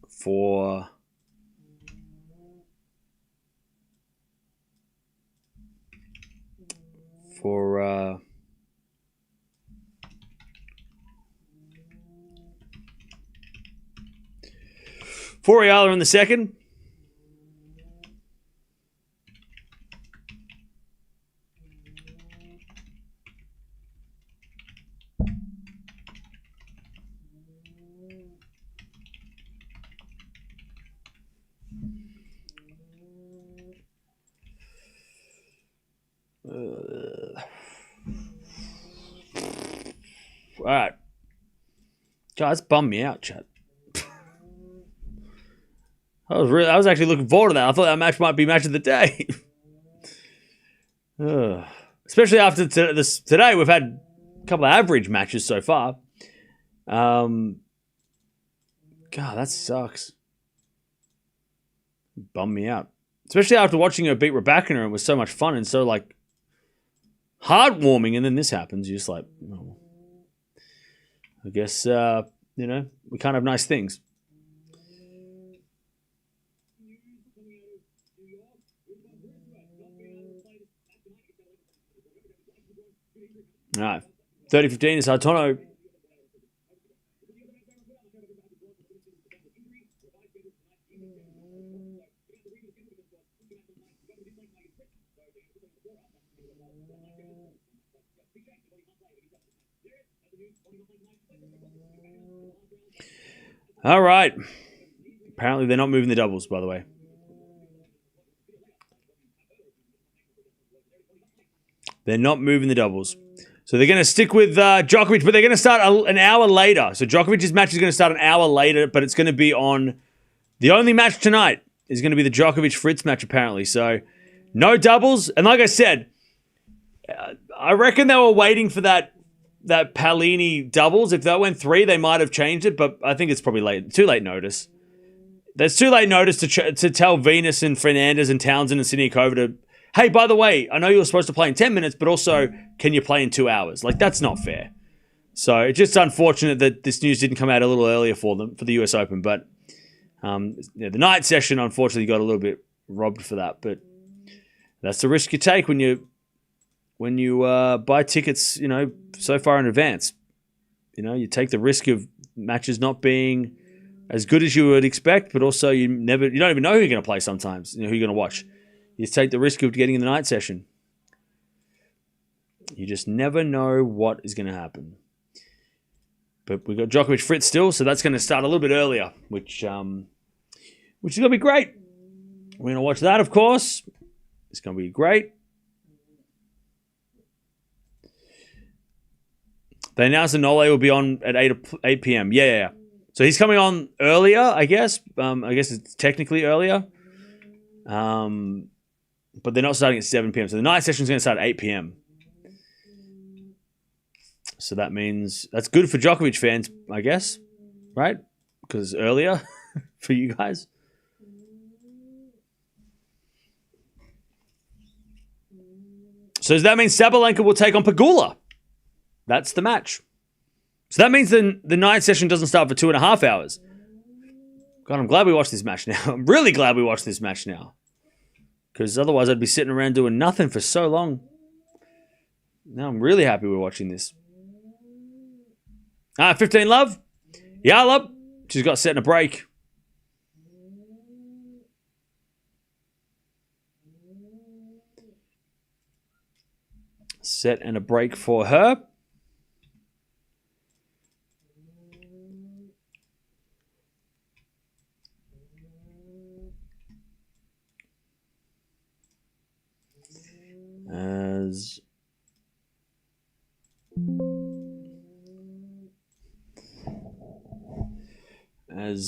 S1: for For Eala in the second. All right. Guys, bummed me out, chat. I was actually looking forward to that. I thought that match might be match of the day. Especially after today, we've had a couple of average matches so far. God, that sucks. Bummed me out. Especially after watching her beat Raducanu. It was so much fun and so, like, heartwarming. And then this happens. You're just like, oh. I guess, we can't have nice things. All right. 30-15 is Hartono. All right. Apparently they're not moving the doubles, by the way. They're not moving the doubles. So they're going to stick with Djokovic, but they're going to start an hour later. So Djokovic's match is going to start an hour later, but it's going to be on... The only match tonight is going to be the Djokovic-Fritz match, apparently. So no doubles. And like I said, I reckon they were waiting for that Palini doubles. If that went 3, they might have changed it, but I think it's probably too late notice. There's too late notice to tell Venus and Fernandez and Townsend and Siniakova to, hey, by the way, I know you were supposed to play in 10 minutes, but also, can you play in 2 hours? Like, that's not fair. So it's just unfortunate that this news didn't come out a little earlier for them, for the US Open, but the night session, unfortunately, got a little bit robbed for that, but that's the risk you take when you buy tickets, so far in advance. You take the risk of matches not being as good as you would expect, but also you don't even know who you're going to play sometimes, who you're going to watch. You take the risk of getting in the night session. You just never know what is going to happen. But we've got Djokovic Fritz still, so that's going to start a little bit earlier, which is going to be great. We're going to watch that, of course. It's going to be great. They announced that Nole will be on at 8 p.m. Yeah. So he's coming on earlier, I guess. I guess it's technically earlier. But they're not starting at 7 p.m. So the night session is going to start at 8 p.m. So that means that's good for Djokovic fans, I guess, right? Because it's earlier for you guys. So does that mean Sabalenka will take on Pegula? That's the match. So that means the night session doesn't start for 2.5 hours. God, I'm glad we watched this match now. I'm really glad we watched this match now. Because otherwise I'd be sitting around doing nothing for so long. Now I'm really happy we're watching this. 15 love. Eala. She's got set in a break. Set and a break for her. As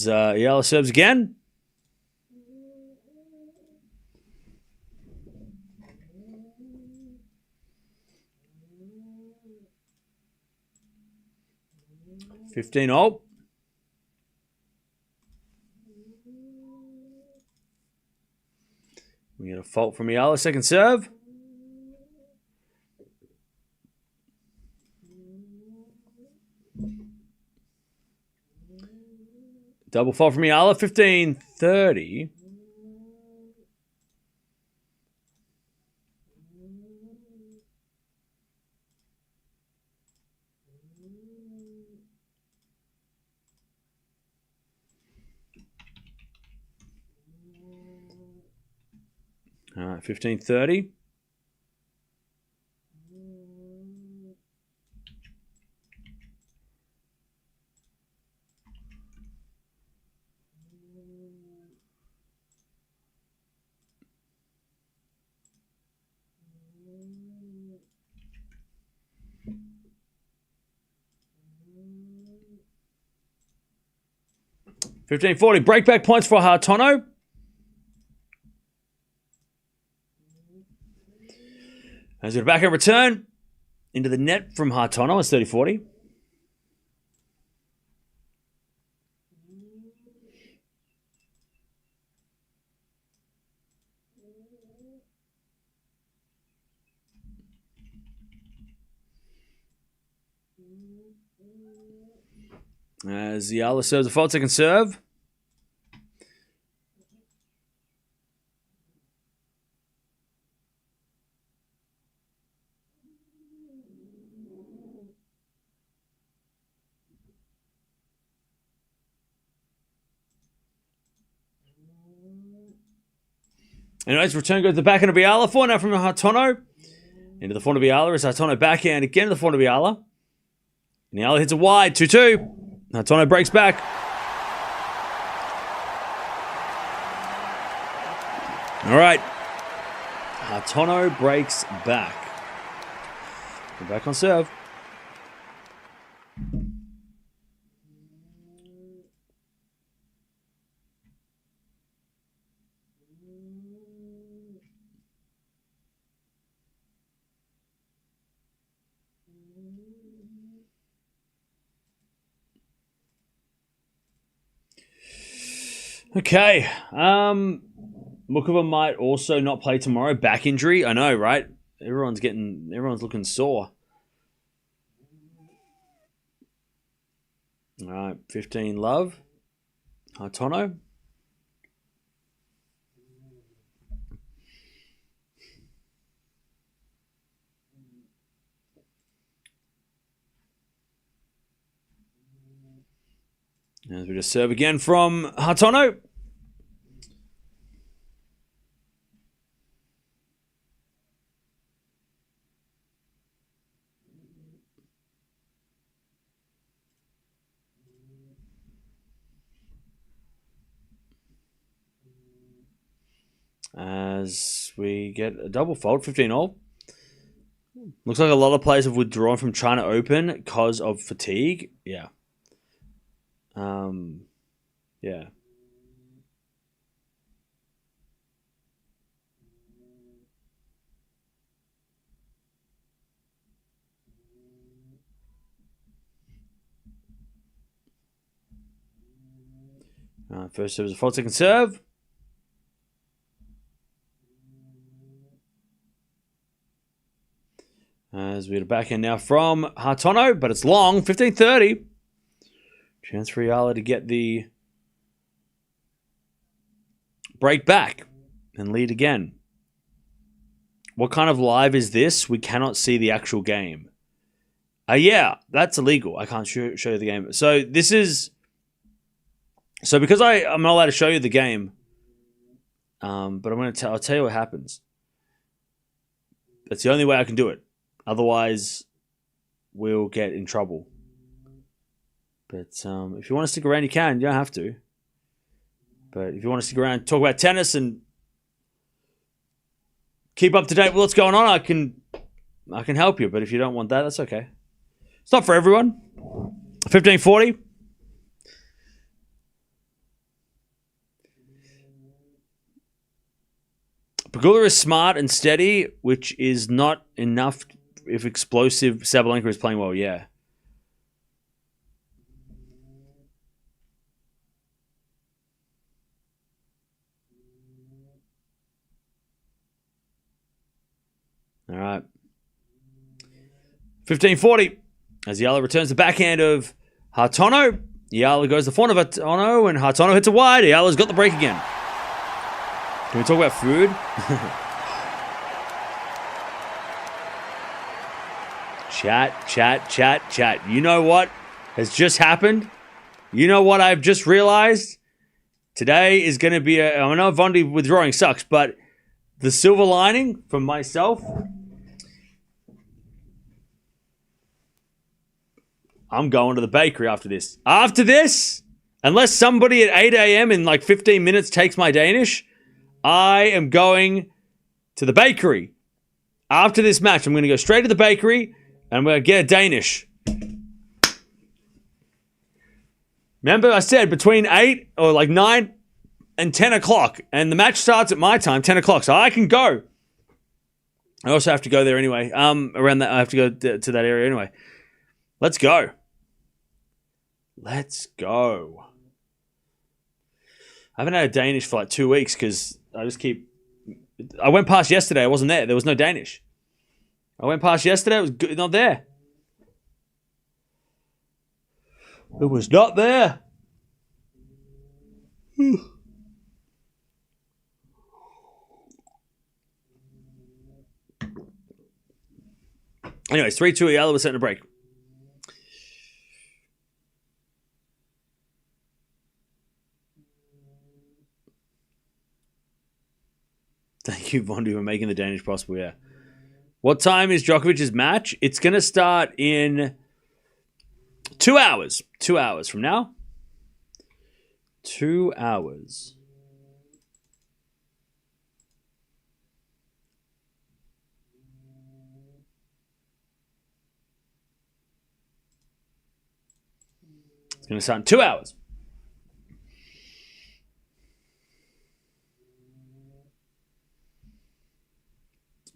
S1: Eala serves again. $15-all. We get a fault from Eala, second serve. Double fault from Eala, 15-30. right, 15-30. $15.40. Breakback points for Hartono. As we back and return into the net from Hartono. It's 30-40. As Eala serves a fault second serve. Anyways, return goes to the backhand of Eala. Forehand from Hartono. Into the forehand of Eala is Hartono backhand again to the forehand of Eala. And Eala hits a wide, 2-2. Hartono breaks back. All right. Hartono breaks back. We're back on serve. Okay. Mukova might also not play tomorrow. Back injury. I know, right? Everyone's looking sore. All right. 15 love. Hartono. As we just serve again from Hartono. As we get a double fault, 15-all. Looks like a lot of players have withdrawn from China Open because of fatigue. Yeah. Yeah. First serve is a fault, second serve. As we get a backhand now from Hartono, but it's long, 15-30. Chance for Eala to get the break back and lead again. What kind of live is this? We cannot see the actual game. Yeah, that's illegal. I can't show you the game. So this is... So because I'm not allowed to show you the game, but I'll tell you what happens. That's the only way I can do it. Otherwise, we'll get in trouble. But if you want to stick around, you can. You don't have to. But if you want to stick around and talk about tennis and keep up to date with what's going on, I can help you. But if you don't want that, that's okay. It's not for everyone. 15-40. Pegula is smart and steady, which is not enough if explosive Sabalenka is playing well, yeah. All right. 15-40. As Eala returns the backhand of Hartono. Eala goes to the front of Hartono, and Hartono hits a wide. Eala's got the break again. Can we talk about food? Chat. You know what has just happened? You know what I've just realized? Today is going to be I know Vondi withdrawing sucks, but the silver lining from myself, I'm going to the bakery after this. After this, unless somebody at 8 a.m. in like 15 minutes takes my Danish, I am going to the bakery. After this match, I'm going to go straight to the bakery and I'm going to get a Danish. Remember, I said between 8 or like 9 and 10 o'clock. And the match starts at my time, 10 o'clock. So I can go. I also have to go there anyway. Around that, I have to go to that area anyway. Let's go. Let's go. I haven't had a Danish for like 2 weeks because I went past yesterday. I wasn't there. There was no Danish. I went past yesterday. It was good, not there. It was not there. Anyways, 3-2 Eala. We're setting a break. Thank you, Bondi, for making the Danish possible, yeah. What time is Djokovic's match? It's going to start in 2 hours. 2 hours from now. 2 hours. It's going to start in 2 hours.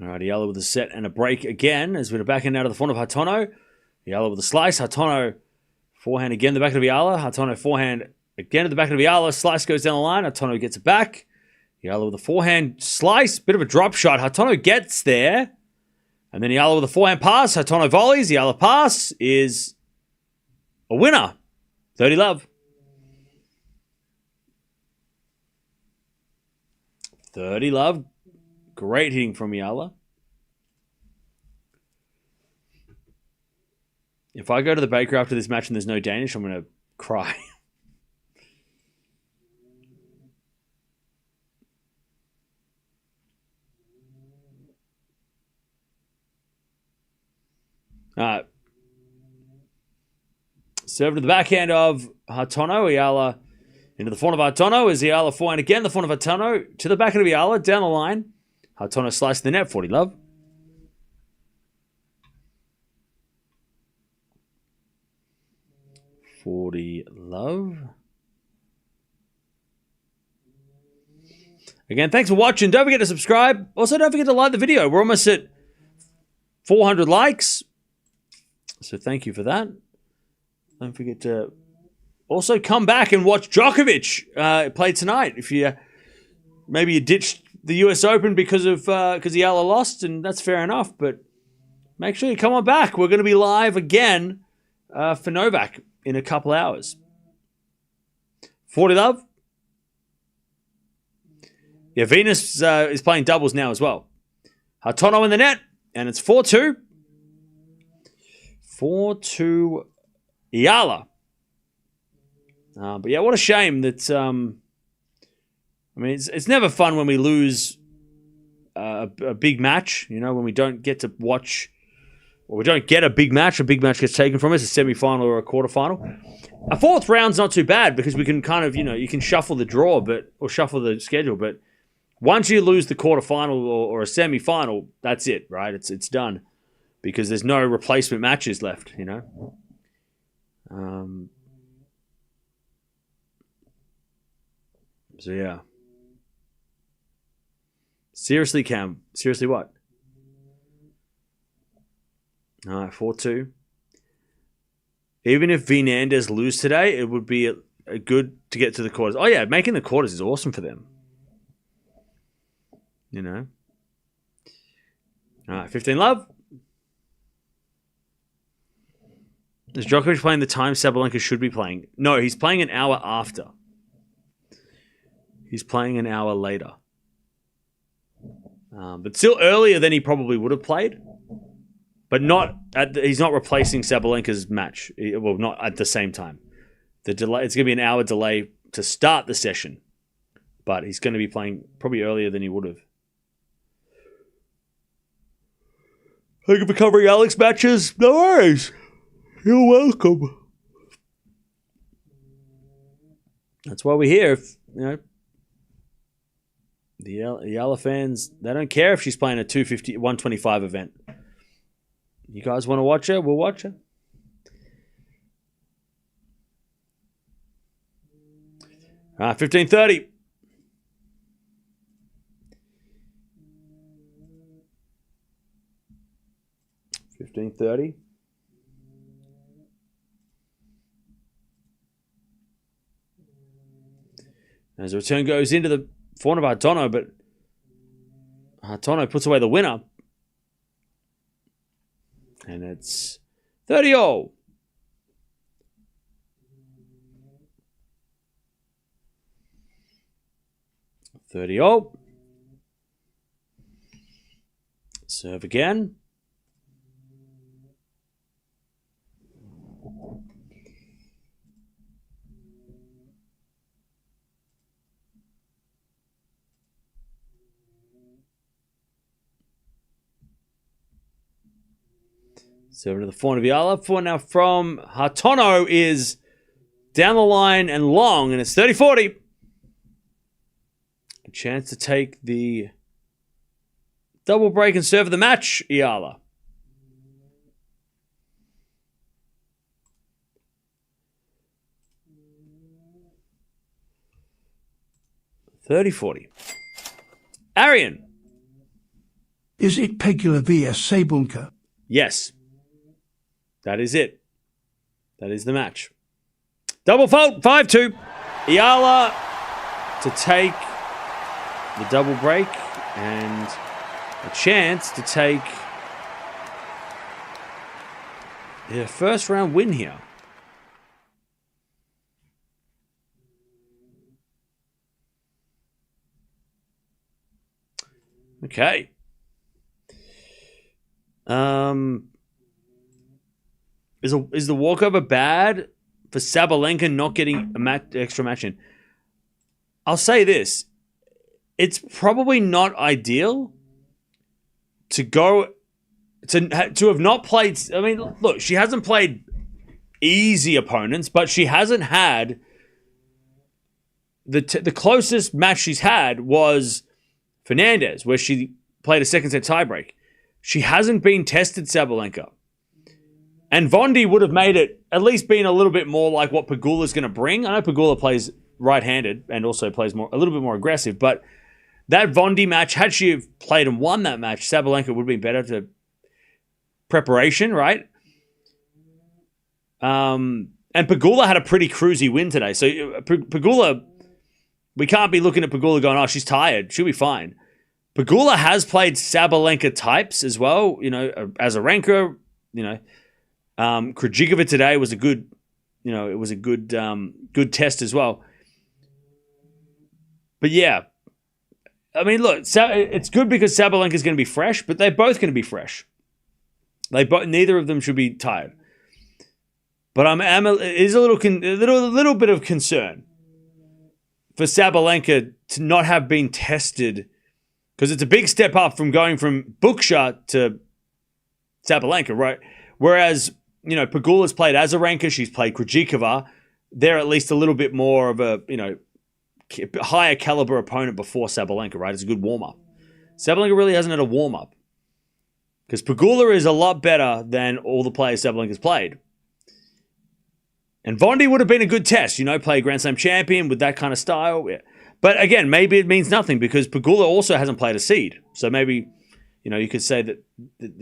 S1: All right, Eala with a set and a break again as we're backing out of the front of Hartono. Eala with a slice. Hartono forehand again, the back of Eala. Hartono forehand again at the back of Eala. Slice goes down the line. Hartono gets it back. Eala with a forehand slice. Bit of a drop shot. Hartono gets there. And then Eala with a forehand pass. Hartono volleys. Eala pass is a winner. 30 love. 30 love. Great hitting from Eala. If I go to the baker after this match and there's no Danish, I'm going to cry. Serve to the backhand of Hartono. Eala into the front of Hartono. Is Eala forehand again? The front of Hartono to the back of Eala. Down the line. Hartono sliced the net. 40 love. Again, thanks for watching. Don't forget to subscribe. Also, don't forget to like the video. We're almost at 400 likes. So thank you for that. Don't forget to also come back and watch Djokovic play tonight. If you maybe you ditched the US Open because Eala lost, and that's fair enough. But make sure you come on back. We're going to be live again for Novak in a couple hours. 40 love. Yeah, Venus is playing doubles now as well. Hartono in the net, and it's 4-2. 4-2 Eala. But yeah, what a shame that... I mean, it's never fun when we lose a big match, you know, when we don't get to watch... Or we don't get a big match gets taken from us, a semi-final or a quarterfinal. A fourth round's not too bad because we can kind of, you know, you can shuffle the draw, or shuffle the schedule, but once you lose the quarterfinal or a semi-final, that's it, right? It's done because there's no replacement matches left, you know. So yeah. Seriously, Cam. Seriously, what? All right, 4-2. Even if Fernandez lose today, it would be a good to get to the quarters. Oh, yeah, making the quarters is awesome for them. You know? All right, 15 love. Is Djokovic playing the time Sabalenka should be playing? No, he's playing an hour after. He's playing an hour later. But still earlier than he probably would have played. But he's not replacing Sabalenka's match. Well, not at the same time. The delay. It's going to be an hour delay to start the session. But he's going to be playing probably earlier than he would have. Thank you for covering Alex matches. No worries. You're welcome. That's why we're here. The Eala fans, they don't care if she's playing a 125 event. You guys want to watch her? We'll watch her. All right, 15:30. As the return goes into the front of Hartono, but Hartono puts away the winner. And it's 30-all. Serve again. Serving to the forehand of Eala. Forehand now from Hartono is down the line and long, and it's 30-40. A chance to take the double break and serve of the match, Eala. $30-40. Arianne.
S2: Is it Pegula vs Sabalenka?
S1: Yes. That is it. That is the match. Double fault, 5-2. Eala to take the double break and a chance to take their first round win here. Okay. Is the walkover bad for Sabalenka not getting a extra match in? I'll say this. It's probably not ideal to have not played. I mean, look, she hasn't played easy opponents, but she hasn't had the closest match she's had was Fernandez, where she played a second set tiebreak. She hasn't been tested, Sabalenka. And Vondi would have made it at least been a little bit more like what Pegula's going to bring. I know Pegula plays right-handed and also plays a little bit more aggressive, but that Vondi match, had she have played and won that match, Sabalenka would have been better to preparation, right? And Pegula had a pretty cruisy win today. So Pegula, we can't be looking at Pegula going, oh, she's tired. She'll be fine. Pegula has played Sabalenka types as well, as a ranker, Krejcikova today was a good, it was a good test as well. But yeah, I mean, look, it's good because Sabalenka's going to be fresh, but they're both going to be fresh. Neither of them should be tired. But it is a little bit of concern for Sabalenka to not have been tested, because it's a big step up from going from Buksha to Sabalenka, right? Whereas, Pegula's played Azarenka, she's played Krejcikova. They're at least a little bit more of a, higher caliber opponent before Sabalenka, right? It's a good warm-up. Sabalenka really hasn't had a warm-up, because Pegula is a lot better than all the players Sabalenka's played. And Vondi would have been a good test, play a Grand Slam champion with that kind of style. Yeah. But again, maybe it means nothing because Pegula also hasn't played a seed. So maybe, you could say that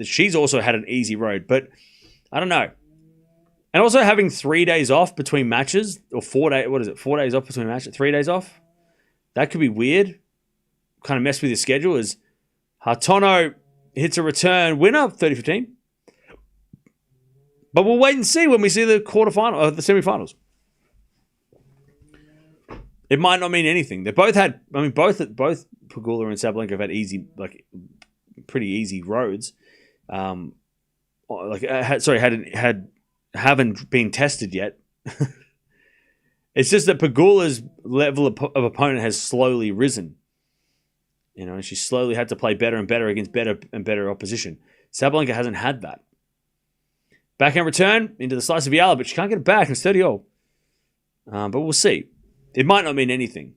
S1: she's also had an easy road. But I don't know. And also having 3 days off between matches, or 4 days, 4 days off between matches, 3 days off? That could be weird. Kind of mess with your schedule as Hartono hits a return winner, 30-15. But we'll wait and see when we see the quarterfinal or the semifinals. It might not mean anything. They both had, both Pegula and Sabalenka have had pretty easy roads. Haven't been tested yet. It's just that Pegula's level of opponent has slowly risen. And she slowly had to play better and better against better and better opposition. Sabalenka hasn't had that. Backhand return into the slice of Eala, but she can't get it back. It's 30-all. But we'll see. It might not mean anything.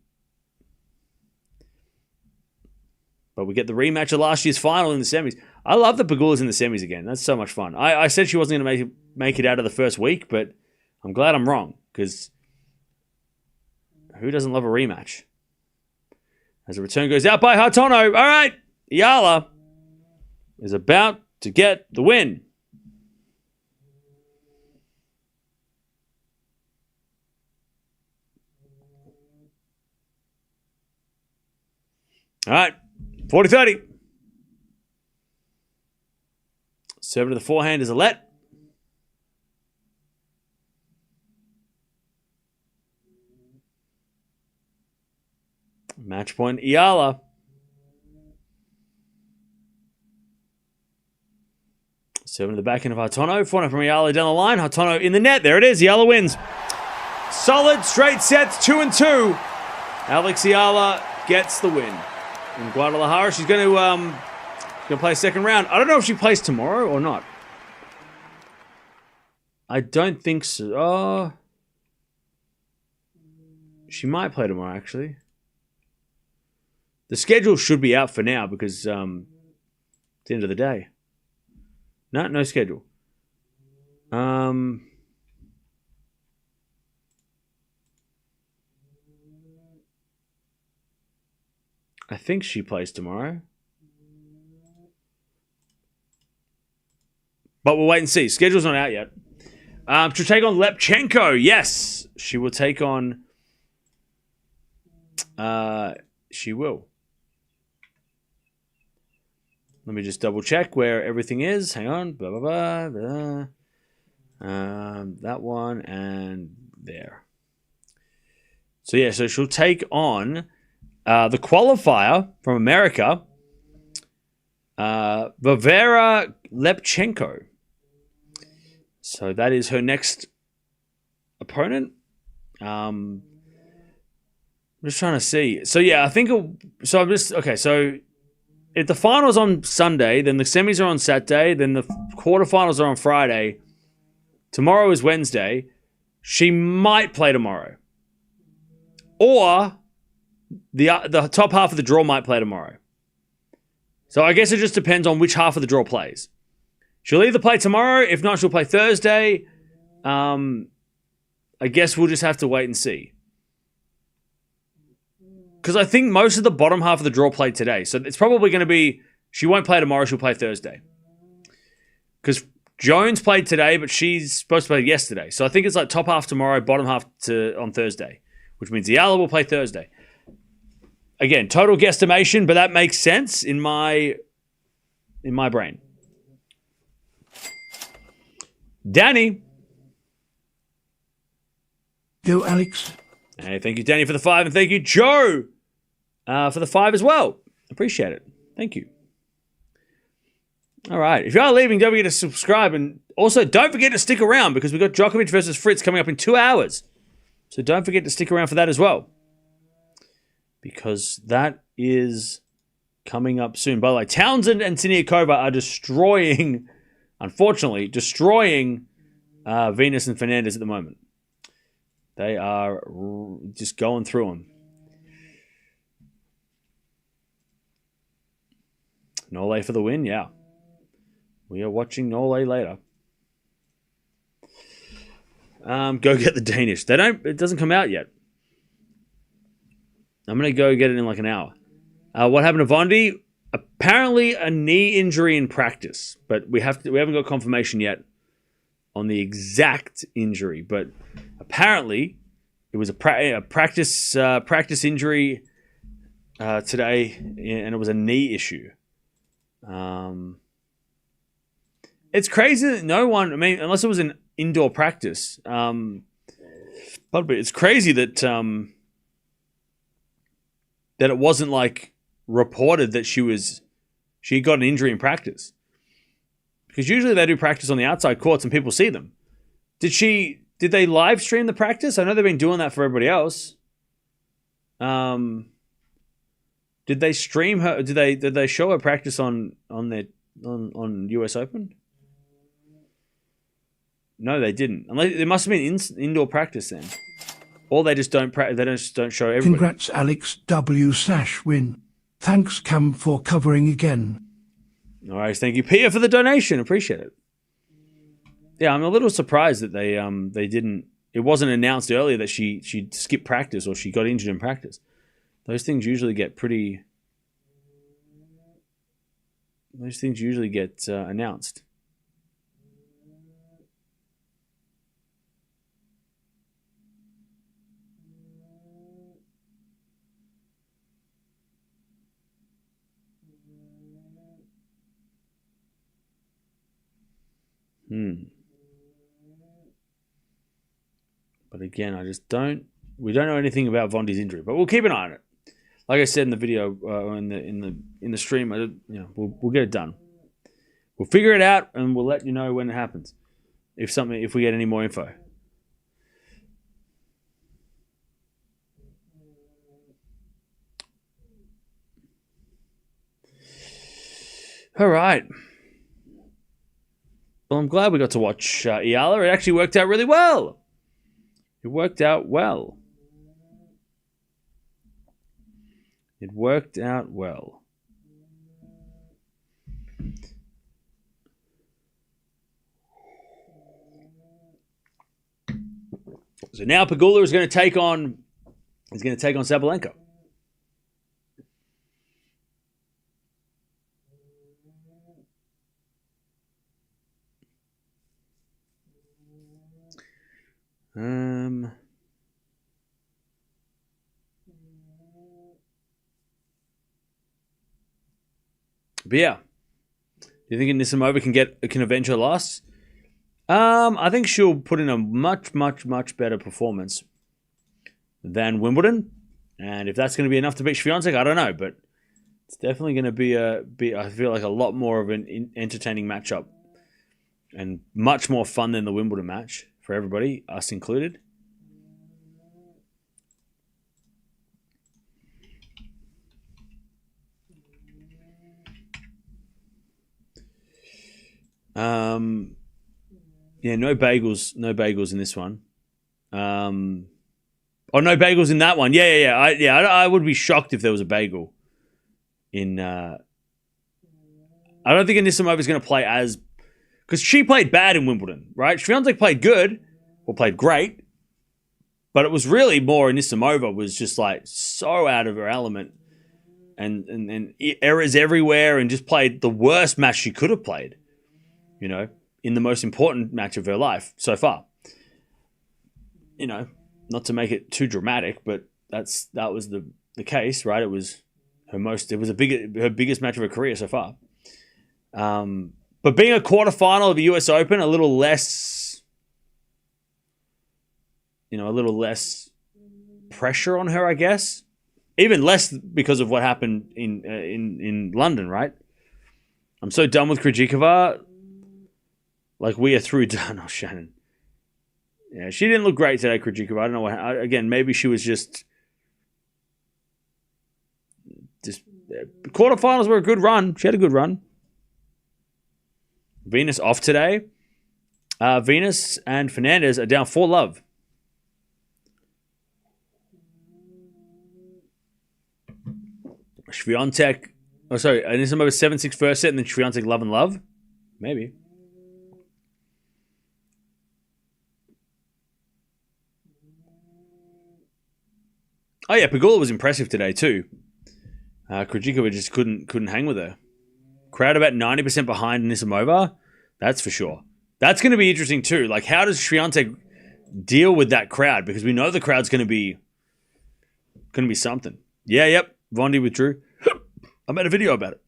S1: But we get the rematch of last year's final in the semis. I love that Pegula's in the semis again. That's so much fun. I said she wasn't going to make it out of the first week, but I'm glad I'm wrong, because who doesn't love a rematch? As the return goes out by Hartono. All right, Eala is about to get the win. All right, 40-30. Serve to the forehand is a let. Match point, Eala. Serving to the backhand of Hartono. Forehand from Eala down the line. Hartono in the net. There it is. Eala wins. Solid straight sets, 2-2. Alex Eala gets the win. In Guadalajara, she's going to play a second round. I don't know if she plays tomorrow or not. I don't think so. Oh, she might play tomorrow, actually. The schedule should be out for now because it's the end of the day. No schedule. I think she plays tomorrow. But we'll wait and see. Schedule's not out yet. She'll take on Lepchenko. Yes, she will take on... she will. Let me just double check where everything is. Hang on. Blah, blah, blah, blah. That one and there. So yeah, so she'll take on the qualifier from America, Vavera Lepchenko. So that is her next opponent. I'm just trying to see. So yeah, I think... So I'm just... Okay, so if the finals on Sunday, then the semis are on Saturday, then the quarterfinals are on Friday. Tomorrow is Wednesday. She might play tomorrow. Or the top half of the draw might play tomorrow. So I guess it just depends on which half of the draw plays. She'll either play tomorrow. If not, she'll play Thursday. I guess we'll just have to wait and see. Because I think most of the bottom half of the draw played today. So it's probably going to be... She won't play tomorrow. She'll play Thursday. Because Jones played today, but she's supposed to play yesterday. So I think it's like top half tomorrow, bottom half on Thursday. Which means Eala will play Thursday. Again, total guesstimation, but that makes sense in my brain. Danny.
S2: Go, Alex.
S1: Hey, thank you, Danny, for the 5, and thank you, Joe, for the 5 as well. Appreciate it. Thank you. All right. If you are leaving, don't forget to subscribe, and also don't forget to stick around because we've got Djokovic versus Fritz coming up in 2 hours. So don't forget to stick around for that as well, because that is coming up soon. By the way, Townsend and Siniakova are destroying Venus and Fernandez at the moment. They are just going through them. Nole for the win, yeah. We are watching Nole later. Go get the Danish. It doesn't come out yet. I'm going to go get it in like an hour. What happened to Vondi? Apparently a knee injury in practice, but we haven't got confirmation yet on the exact injury, but apparently it was a practice injury today, and it was a knee issue. It's crazy that no one, unless it was an indoor practice, but it's crazy that that it wasn't like reported that she got an injury in practice. Because usually they do practice on the outside courts and people see them. Did they live stream the practice? I know they've been doing that for everybody else. Did they stream her? Did they show her practice on their on US Open? No, they didn't. Unless there must have been indoor practice then, or they just don't practice. They don't show everybody.
S2: Congrats, Alex W. Win. Thanks, Cam, for covering again.
S1: All right, thank you, Pia, for the donation. Appreciate it. Yeah, I'm a little surprised that they didn't. It wasn't announced earlier that she skipped practice or she got injured in practice. Those things usually get pretty. Those things usually get announced. But again, we don't know anything about Vondi's injury, but we'll keep an eye on it. Like I said in the video, in the stream, we'll get it done. We'll figure it out, and we'll let you know when it happens. If we get any more info. All right. Well, I'm glad we got to watch Eala. It actually worked out really well. It worked out well. It worked out well. So now Pegula is going to take on Sabalenka. But yeah, do you think Anisimova can avenge her loss? I think she'll put in a much, much, much better performance than Wimbledon, and if that's going to be enough to beat Swiatek, I don't know, but it's definitely going to be I feel like a lot more of an entertaining matchup and much more fun than the Wimbledon match for everybody, us included. Yeah, no bagels in this one. No bagels in that one. Yeah. I would be shocked if there was a bagel in. I don't think Anisimova is going to play as, because she played bad in Wimbledon, right? Swiatek played good or played great, but it was really more Anisimova was just like so out of her element and errors everywhere and just played the worst match she could have played. In the most important match of her life so far. Not to make it too dramatic, but that was the case, right? It was her biggest match of her career so far. But being a quarterfinal of the US Open, a little less pressure on her, I guess. Even less because of what happened in London, right? I'm so done with Krejcikova. Like, we are through done. Oh, Shannon. Yeah, she didn't look great today, Krejcikova. I don't know what. Again, maybe she was just quarterfinals were a good run. She had a good run. Venus off today. Venus and Fernandez are down 4-love. Swiatek. Oh, sorry. Anisimova 7-6 first set, and then Swiatek love. Maybe. Oh yeah, Pegula was impressive today too. Krejcikova just couldn't hang with her. Crowd about 90% behind Anisimova. That's for sure. That's going to be interesting too. Like, how does Swiatek deal with that crowd? Because we know the crowd's going to be something. Yeah, yep. Vondi withdrew. I made a video about it.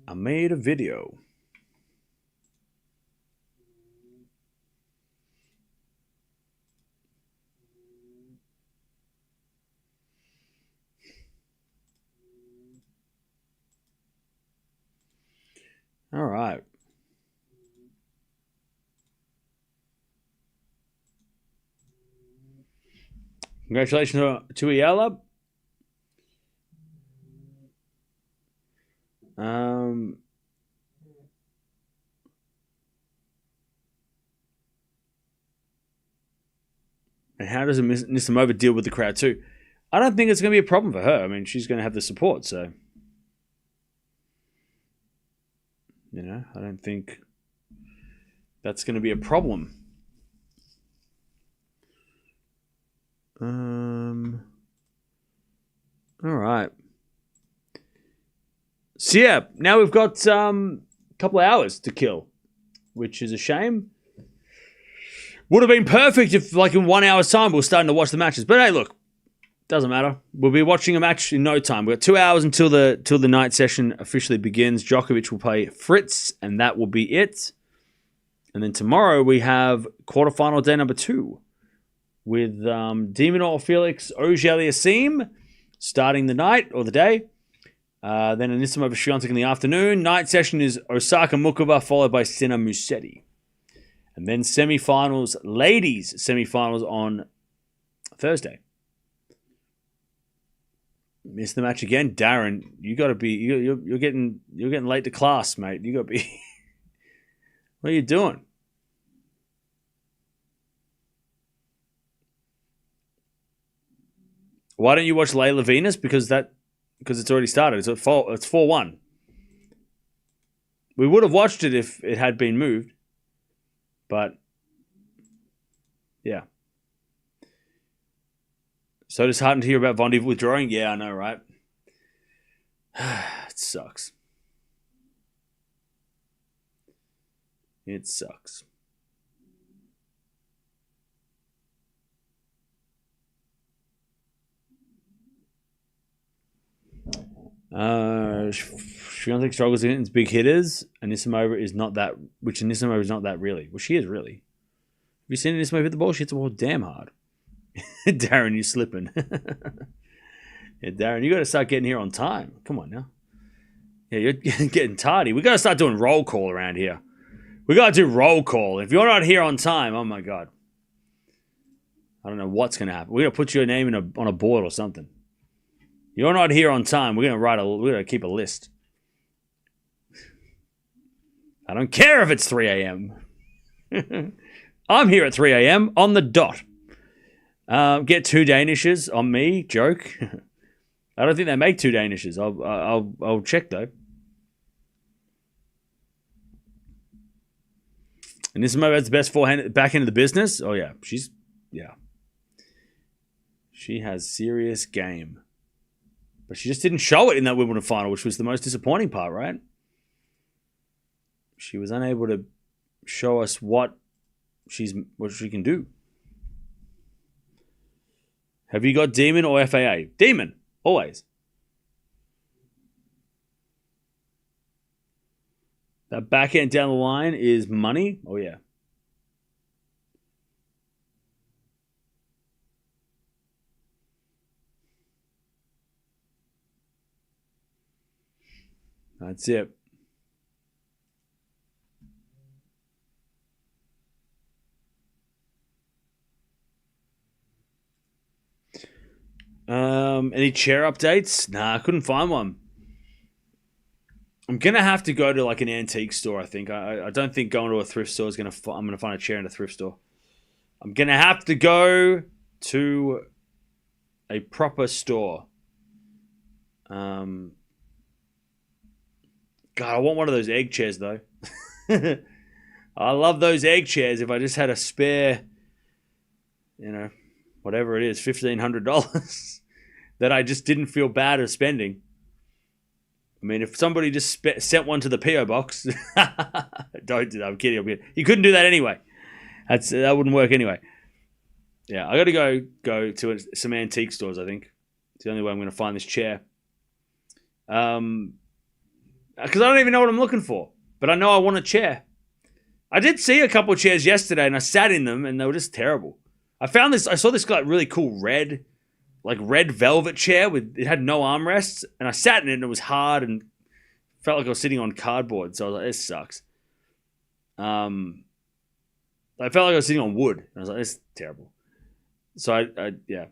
S1: I made a video. All right. Congratulations to Eala. And how does Nisimova deal with the crowd too? I don't think it's going to be a problem for her. I mean, she's going to have the support, so I don't think that's going to be a problem. All right. So yeah, now we've got a couple of hours to kill, which is a shame. Would have been perfect if, like, in 1 hour's time, we were starting to watch the matches. But hey, look, doesn't matter. We'll be watching a match in no time. We've got 2 hours until the night session officially begins. Djokovic will play Fritz, and that will be it. And then tomorrow we have quarterfinal day number 2 with Demonor Felix Auger-Aliassime starting the night or the day. Then Anisimova Swiatek in the afternoon. Night session is Osaka Mukova followed by Sinner Musetti. And then semifinals, ladies semifinals on Thursday. Missed the match again, Darren. You got to be you're getting late to class, mate. You got to be. What are you doing? Why don't you watch Layla Venus? Because it's already started. It's 4-1. We would have watched it if it had been moved. But, yeah. So disheartened to hear about Vondi withdrawing? Yeah, I know, right? It sucks. It sucks. Swiatek struggles against big hitters, and Anisimova is not that. Which Anisimova is not that really. Well, she is really. Have you seen Anisimova hit the ball? She hits the ball damn hard. Darren, you're slipping. Yeah, Darren, you got to start getting here on time. Come on now. Yeah, you're getting tardy. We got to start doing roll call around here. We got to do roll call. If you're not here on time, oh my god, I don't know what's gonna happen. We're gonna put your name on a board or something. You're not here on time. We're gonna keep a list. I don't care if it's 3 a.m. I'm here at 3 a.m. on the dot. Get 2 Danishes on me. Joke. I don't think they make 2 Danishes. I'll check though. And this is the best forehand back end of the business. Oh yeah, she has serious game. But she just didn't show it in that Wimbledon final, which was the most disappointing part, right? She was unable to show us what she can do. Have you got Demon or FAA? Demon, always. That backhand down the line is money. Oh yeah. That's it. Any chair updates? Nah, I couldn't find one. I'm gonna have to go to like an antique store. I think I don't think going to a thrift store is I'm gonna find a chair in a thrift store. I'm gonna have to go to a proper store. God, I want one of those egg chairs though. I love those egg chairs. If I just had a spare, whatever it is, $1,500 that I just didn't feel bad of spending. I mean, if somebody just sent one to the PO box, don't do that. I'm kidding. You couldn't do that anyway. That wouldn't work anyway. Yeah, I got to go to some antique stores. I think it's the only way I'm going to find this chair. Because I don't even know what I'm looking for, but I know I want a chair. I did see a couple of chairs yesterday, and I sat in them, and they were just terrible. I saw this like really cool red velvet chair it had no armrests, and I sat in it, and it was hard and felt like I was sitting on cardboard. So I was like, this sucks. I felt like I was sitting on wood, and I was like, this is terrible. So yeah.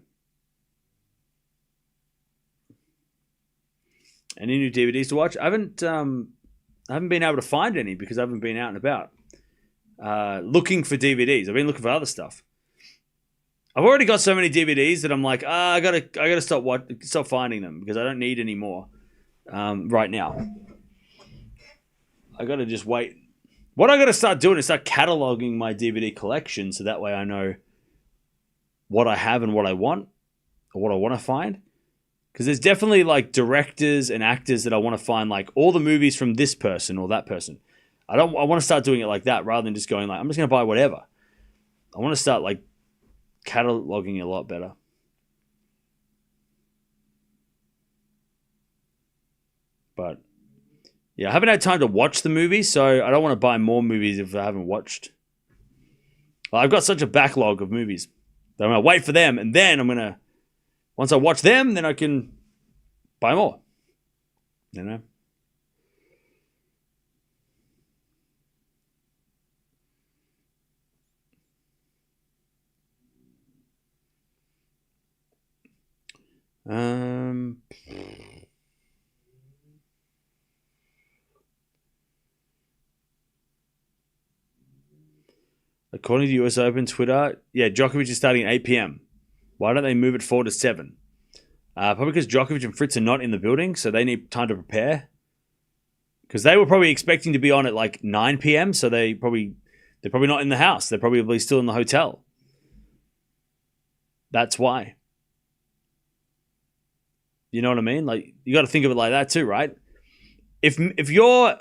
S1: Any new DVDs to watch? I haven't been able to find any because I haven't been out and about looking for DVDs. I've been looking for other stuff. I've already got so many DVDs that I'm like, I gotta stop finding them because I don't need any more right now. I gotta just wait. What I gotta start doing is start cataloging my DVD collection so that way I know what I have and what I want or what I want to find. Because there's definitely like directors and actors that I want to find, like all the movies from this person or that person. I want to start doing it like that rather than just going like, I'm just going to buy whatever. I want to start like cataloging it a lot better. But yeah, I haven't had time to watch the movies, so I don't want to buy more movies if I haven't watched. Well, I've got such a backlog of movies that I'm going to wait for them, and then I'm going to, once I watch them, then I can buy more. You know? According to US Open Twitter, yeah, Djokovic is starting at 8 p.m. Why don't they move it forward to 7? Probably because Djokovic and Fritz are not in the building, so they need time to prepare. Because they were probably expecting to be on at like 9 p.m., so they're probably not in the house. They're probably still in the hotel. That's why. You know what I mean? Like, you got to think of it like that too, right? If you're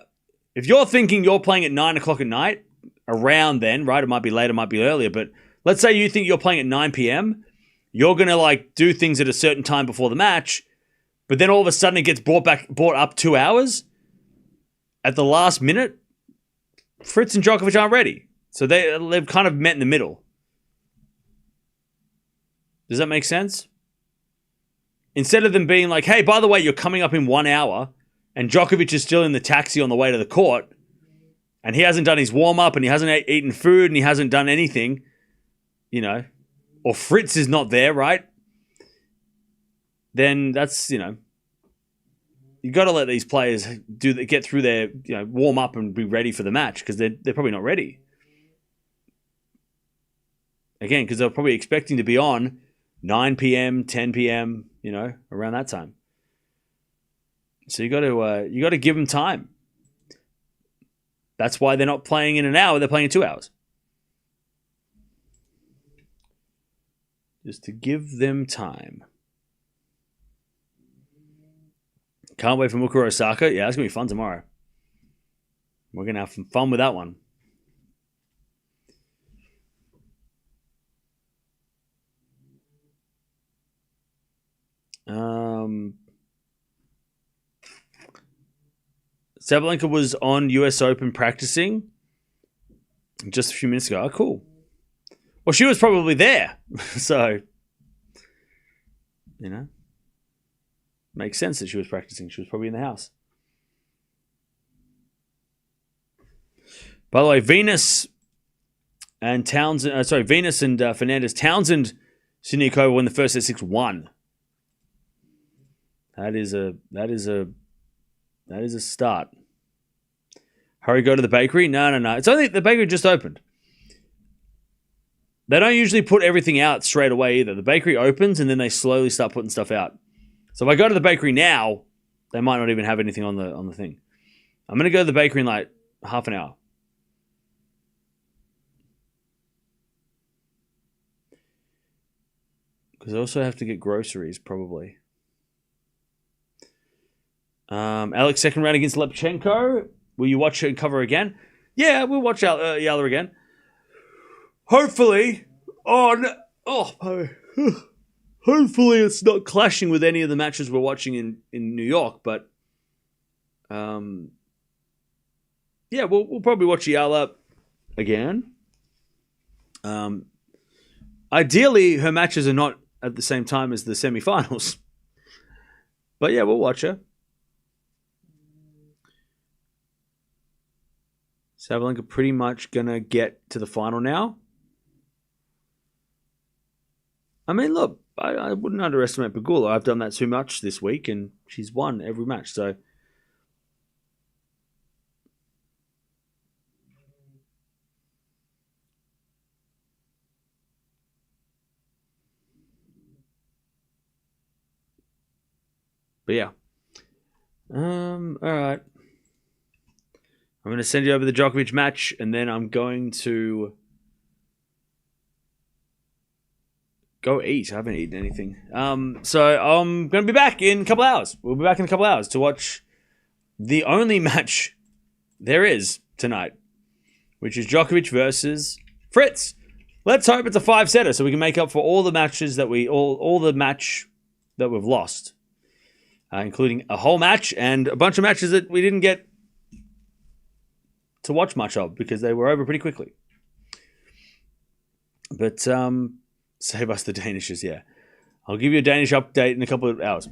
S1: thinking you're playing at 9 o'clock at night, around then, right? It might be later, it might be earlier, but let's say you think you're playing at 9 p.m., you're going to like do things at a certain time before the match, but then all of a sudden it gets brought up 2 hours at the last minute. Fritz and Djokovic aren't ready. So they've kind of met in the middle. Does that make sense? Instead of them being like, hey, by the way, you're coming up in 1 hour and Djokovic is still in the taxi on the way to the court and he hasn't done his warm-up and he hasn't eaten food and he hasn't done anything, you know, or Fritz is not there, right? Then that's, you know, you got to let these players get through their, you know, warm up and be ready for the match because they're probably not ready. Again, because they're probably expecting to be on 9 p.m., 10 p.m., you know, around that time. So you got to give them time. That's why they're not playing in an hour; they're playing in 2 hours. Just to give them time. Can't wait for Mukuro Osaka. Yeah, it's going to be fun tomorrow. We're going to have some fun with that one. Sabalenka was on US Open practicing just a few minutes ago. Oh, cool. Well, she was probably there. So, you know, makes sense that she was practicing. She was probably in the house. By the way, Venus and Fernandez. Townsend, Siniakova won the first set 6-1. That is a start. Hurry, go to the bakery? No. It's only the bakery just opened. They don't usually put everything out straight away either. The bakery opens and then they slowly start putting stuff out. So if I go to the bakery now, they might not even have anything on the thing. I'm going to go to the bakery in like half an hour. Because I also have to get groceries, probably. Alex, second round against Lepchenko. Will you watch it and cover again? Yeah, we'll watch Eala again. Hopefully. Hopefully it's not clashing with any of the matches we're watching in New York, but yeah, we'll probably watch Eala again. Ideally, her matches are not at the same time as the semifinals. But yeah, we'll watch her. Sabalenka pretty much going to get to the final now. I mean, look, I wouldn't underestimate Pegula. I've done that too much this week, and she's won every match. So, but yeah. All right. I'm going to send you over the Djokovic match, and then I'm going to go eat. I haven't eaten anything. So I'm going to be back in a couple hours. We'll be back in a couple hours to watch the only match there is tonight, which is Djokovic versus Fritz. Let's hope it's a 5-setter so we can make up for all the matches that all the match that we've lost, including a whole match and a bunch of matches that we didn't get to watch much of because they were over pretty quickly. But save us the Danishes, yeah. I'll give you a Danish update in a couple of hours.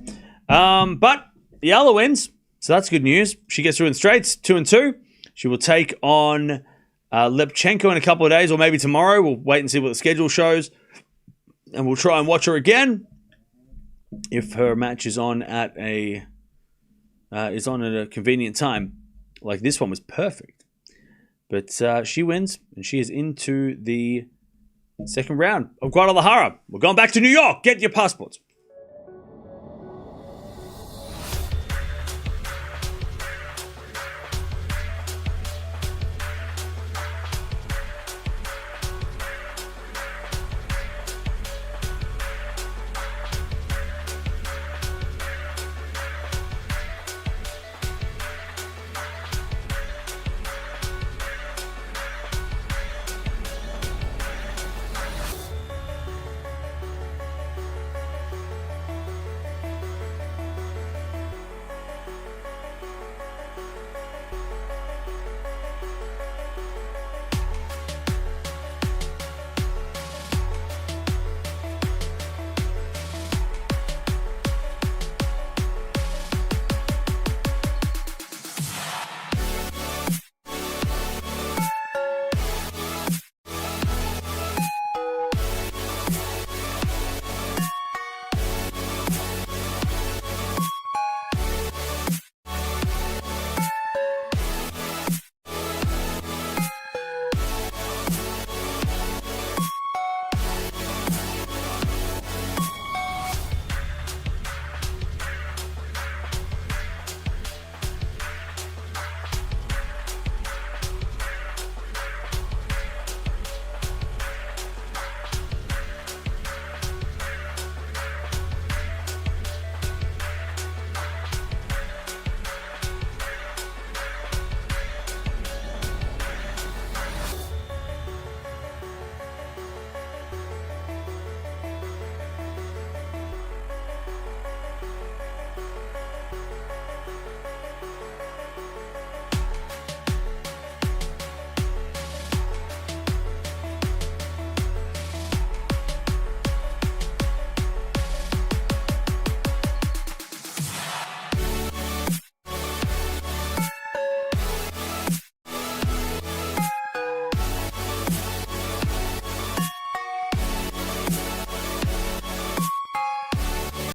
S1: But Eala wins, so that's good news. She gets through in straights, 2-2. She will take on Lepchenko in a couple of days, or maybe tomorrow. We'll wait and see what the schedule shows, and we'll try and watch her again if her match is on at a convenient time. Like this one was perfect. But she wins, and she is into the second round of Guadalajara. We're going back to New York. Get your passports.